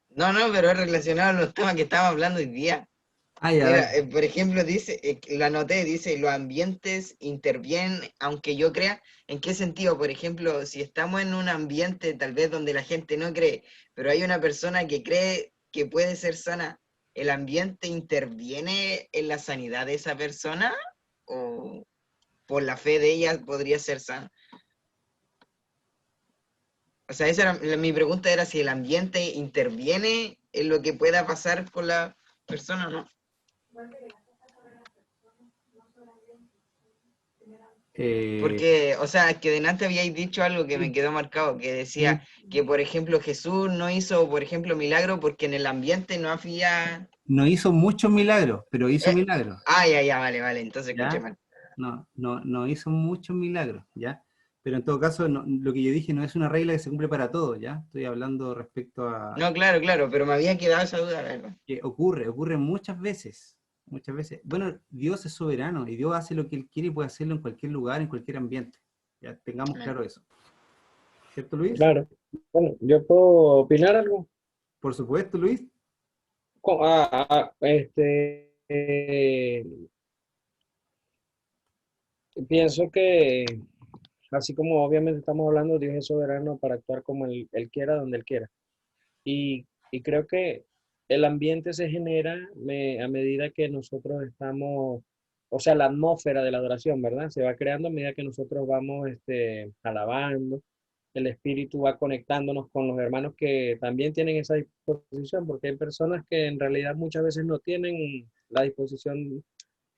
No, pero es relacionado a los temas que estamos hablando hoy día. Ah, ya, Mira, dale. por ejemplo, dice, lo anoté, dice, los ambientes intervienen, aunque yo crea, ¿en qué sentido? Por ejemplo, si estamos en un ambiente tal vez donde la gente no cree, pero hay una persona que cree que puede ser sana, ¿el ambiente interviene en la sanidad de esa persona? ¿O por la fe de ella podría ser sana? O sea, mi pregunta era si el ambiente interviene en lo que pueda pasar con la persona o no. Porque, o sea, que delante habíais dicho algo que me quedó marcado, que decía que, por ejemplo, Jesús no hizo, por ejemplo, milagro porque en el ambiente no había... No hizo muchos milagros, pero hizo milagros. Ya, vale, entonces escuché ¿Ya? mal. No hizo muchos milagros, ¿ya? Pero en todo caso, lo que yo dije no es una regla que se cumple para todos, ¿ya? Estoy hablando respecto a No, claro, pero me había quedado esa duda, la verdad. que ocurre muchas veces, muchas veces. Bueno, Dios es soberano y Dios hace lo que Él quiere y puede hacerlo en cualquier lugar, en cualquier ambiente. Ya tengamos claro eso. ¿Cierto, Luis? Claro. Bueno, ¿yo puedo opinar algo? Por supuesto, Luis. Pienso que, así como obviamente estamos hablando, Dios es soberano para actuar como él quiera, donde Él quiera. Y creo que el ambiente se genera a medida que nosotros estamos, o sea, la atmósfera de la adoración, ¿verdad? Se va creando a medida que nosotros vamos alabando. El Espíritu va conectándonos con los hermanos que también tienen esa disposición, porque hay personas que en realidad muchas veces no tienen la disposición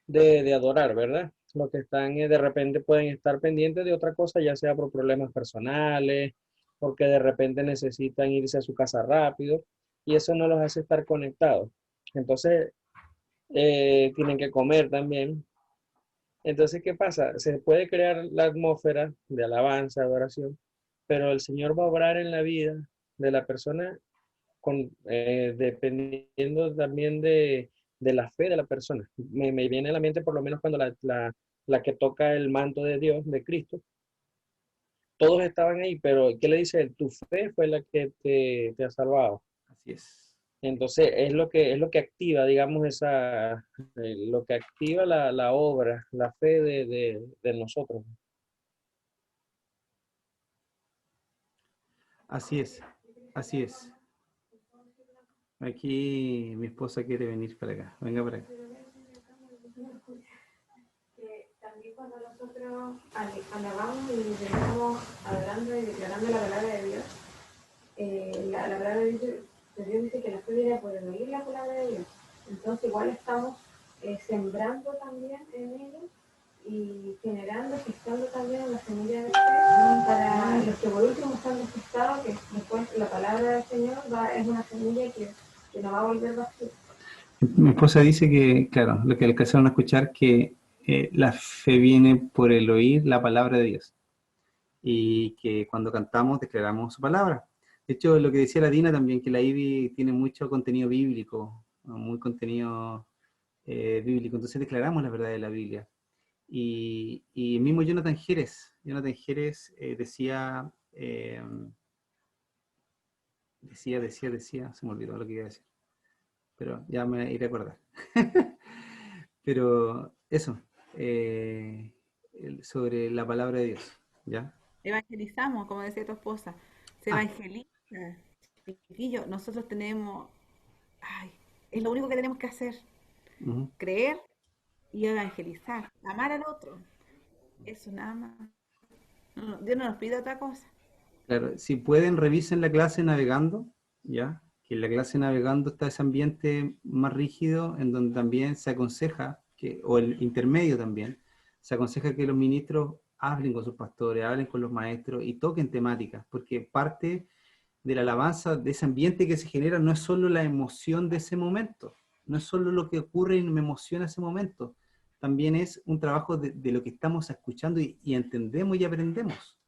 de adorar, ¿verdad? Los que están de repente pueden estar pendientes de otra cosa, ya sea por problemas personales, porque de repente necesitan irse a su casa rápido, y eso no los hace estar conectados. Entonces, tienen que comer también. Entonces, ¿qué pasa? Se puede crear la atmósfera de alabanza, adoración, pero el Señor va a obrar en la vida de la persona dependiendo también de la fe de la persona. Me viene a la mente por lo menos cuando la que toca el manto de Dios, de Cristo, todos estaban ahí, pero ¿qué le dice él? Tu fe fue la que te ha salvado. Así es. Entonces es lo que activa, digamos, lo que activa la obra, la fe de nosotros. Así es. Así es. Aquí mi esposa quiere venir para acá. Venga para acá. También cuando nosotros alabamos y estamos adorando y declarando la palabra de Dios, la palabra de Dios dice que la fe viene por el oír la palabra de Dios. Entonces igual estamos sembrando también en ellos y generando, gestando también una semilla de fe para los que por último están despertados, que después la palabra del Señor es una semilla que no va a volver vacía. Mi esposa dice que, claro, lo que alcanzaron a escuchar, que la fe viene por el oír la palabra de Dios. Y que cuando cantamos declaramos su palabra. De hecho, lo que decía la Dina también, que la IBI tiene mucho contenido bíblico, muy contenido bíblico. Entonces declaramos la verdad de la Biblia. Y el mismo Jonathan Jerez decía, se me olvidó lo que iba a decir. Pero ya me iré a acordar. Pero eso, sobre la palabra de Dios, ¿ya? Evangelizamos, como decía tu esposa. Se evangeliza. Chiquillo, nosotros tenemos, es lo único que tenemos que hacer. Uh-huh. Creer y evangelizar. Amar al otro. Eso nada más. Dios no nos pide otra cosa. Claro, si pueden, revisen la clase navegando, ¿ya? Que en la clase navegando está ese ambiente más rígido en donde también se aconseja, o el intermedio también, se aconseja que los ministros hablen con sus pastores, hablen con los maestros y toquen temáticas, porque parte de la alabanza, de ese ambiente que se genera, no es solo la emoción de ese momento, no es solo lo que ocurre y me emociona ese momento, también es un trabajo de lo que estamos escuchando y entendemos y aprendemos.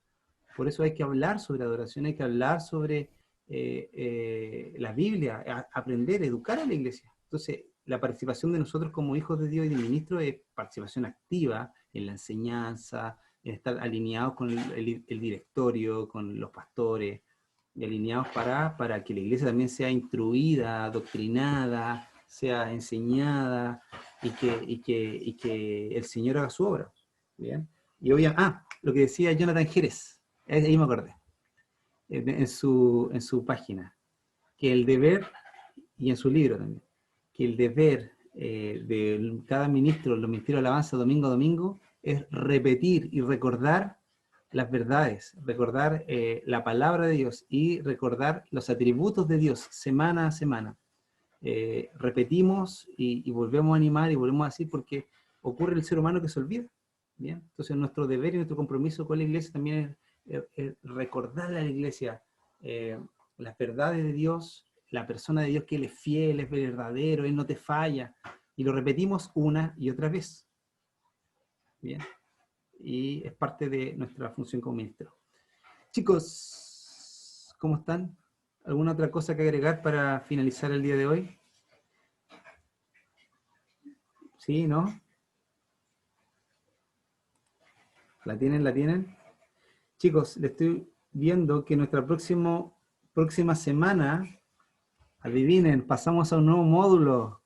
Por eso hay que hablar sobre adoración, hay que hablar sobre la Biblia, aprender, educar a la iglesia. Entonces, la participación de nosotros como hijos de Dios y de ministros es participación activa en la enseñanza, en estar alineados con el directorio, con los pastores, y alineados para que la iglesia también sea instruida, adoctrinada, sea enseñada y que el Señor haga su obra. ¿Bien? Y lo que decía Jonathan Jerez, ahí me acordé, en su página, que el deber, y en su libro también, que el deber de cada ministro, los ministerios de alabanza domingo a domingo, es repetir y recordar las verdades, recordar la palabra de Dios y recordar los atributos de Dios semana a semana. Repetimos y volvemos a animar y volvemos a decir porque ocurre el ser humano que se olvida. ¿Bien? Entonces nuestro deber y nuestro compromiso con la iglesia también es recordarle a la iglesia las verdades de Dios, la persona de Dios que Él es fiel, es verdadero, Él no te falla, y lo repetimos una y otra vez. Bien, y es parte de nuestra función como ministro. Chicos, ¿cómo están? ¿Alguna otra cosa que agregar para finalizar el día de hoy? ¿Sí, no? ¿La tienen? ¿La tienen? Chicos, le estoy viendo que nuestra próxima semana, adivinen, pasamos a un nuevo módulo.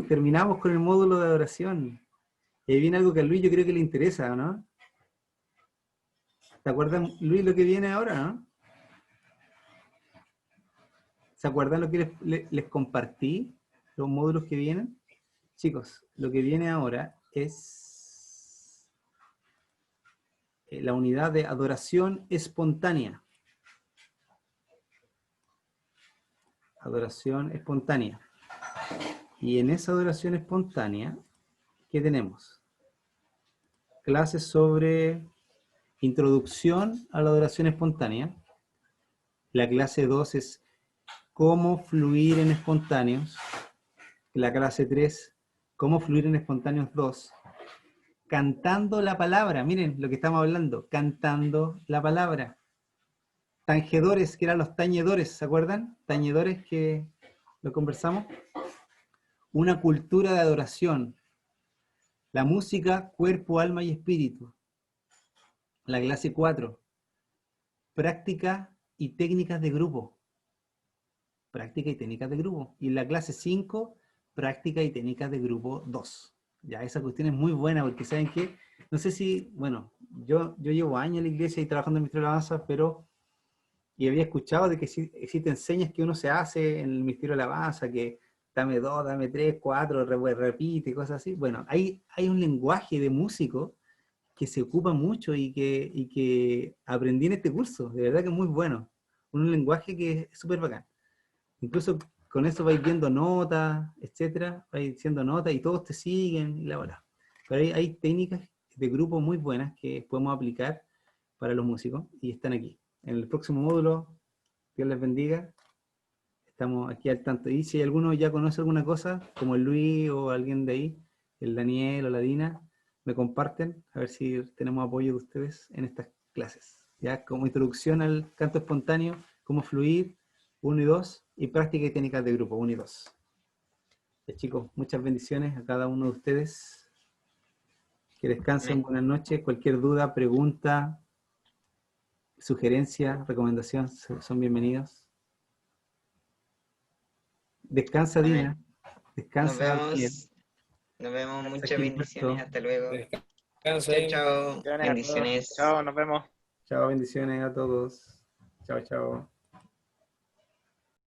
Terminamos con el módulo de adoración. Y ahí viene algo que a Luis yo creo que le interesa, ¿no? ¿Se acuerdan, Luis, lo que viene ahora, no? ¿Se acuerdan lo que les compartí? Los módulos que vienen. Chicos, lo que viene ahora es la unidad de adoración espontánea. Adoración espontánea. Y en esa adoración espontánea, ¿qué tenemos? Clases sobre introducción a la adoración espontánea. La clase 2 es cómo fluir en espontáneos. La clase 3, cómo fluir en espontáneos 2. Cantando la palabra, miren lo que estamos hablando, cantando la palabra. Tangedores, que eran los tañedores, ¿se acuerdan? Tañedores que lo conversamos. Una cultura de adoración. La música, cuerpo, alma y espíritu. La clase 4, práctica y técnicas de grupo. Práctica y técnicas de grupo. Y la clase 5, práctica y técnicas de grupo 2. Ya, esa cuestión es muy buena porque ¿saben qué? No sé si, bueno, yo llevo años en la iglesia y trabajando en Ministerio de Alabanza, pero, y había escuchado de que existen señas que uno se hace en el Ministerio de Alabanza, que dame 2, dame 3, 4, repite, cosas así. Bueno, hay un lenguaje de músico que se ocupa mucho y que aprendí en este curso, de verdad que es muy bueno. Un lenguaje que es súper bacán. Incluso con eso vais viendo notas, etcétera, vais diciendo notas y todos te siguen y la verdad. Pero hay técnicas de grupo muy buenas que podemos aplicar para los músicos y están aquí. En el próximo módulo, Dios les bendiga, estamos aquí al tanto. Y si alguno ya conoce alguna cosa, como el Luis o alguien de ahí, el Daniel o la Dina, me comparten, a ver si tenemos apoyo de ustedes en estas clases. Ya como introducción al canto espontáneo, cómo fluir, 1 y 2, y práctica y técnicas de grupo, 1 y 2. Ya, chicos, muchas bendiciones a cada uno de ustedes. Que descansen, buenas noches. Cualquier duda, pregunta, sugerencia, recomendación, son bienvenidos. Descansa, Amén. Dina. Descansa, Daniel. Nos vemos, Descansa, muchas Gilberto. bendiciones, hasta luego. Descansen. Chao, chao, Bendiciones a todos. bendiciones. Chao, nos vemos. Chao, bendiciones a todos. Chao, chao.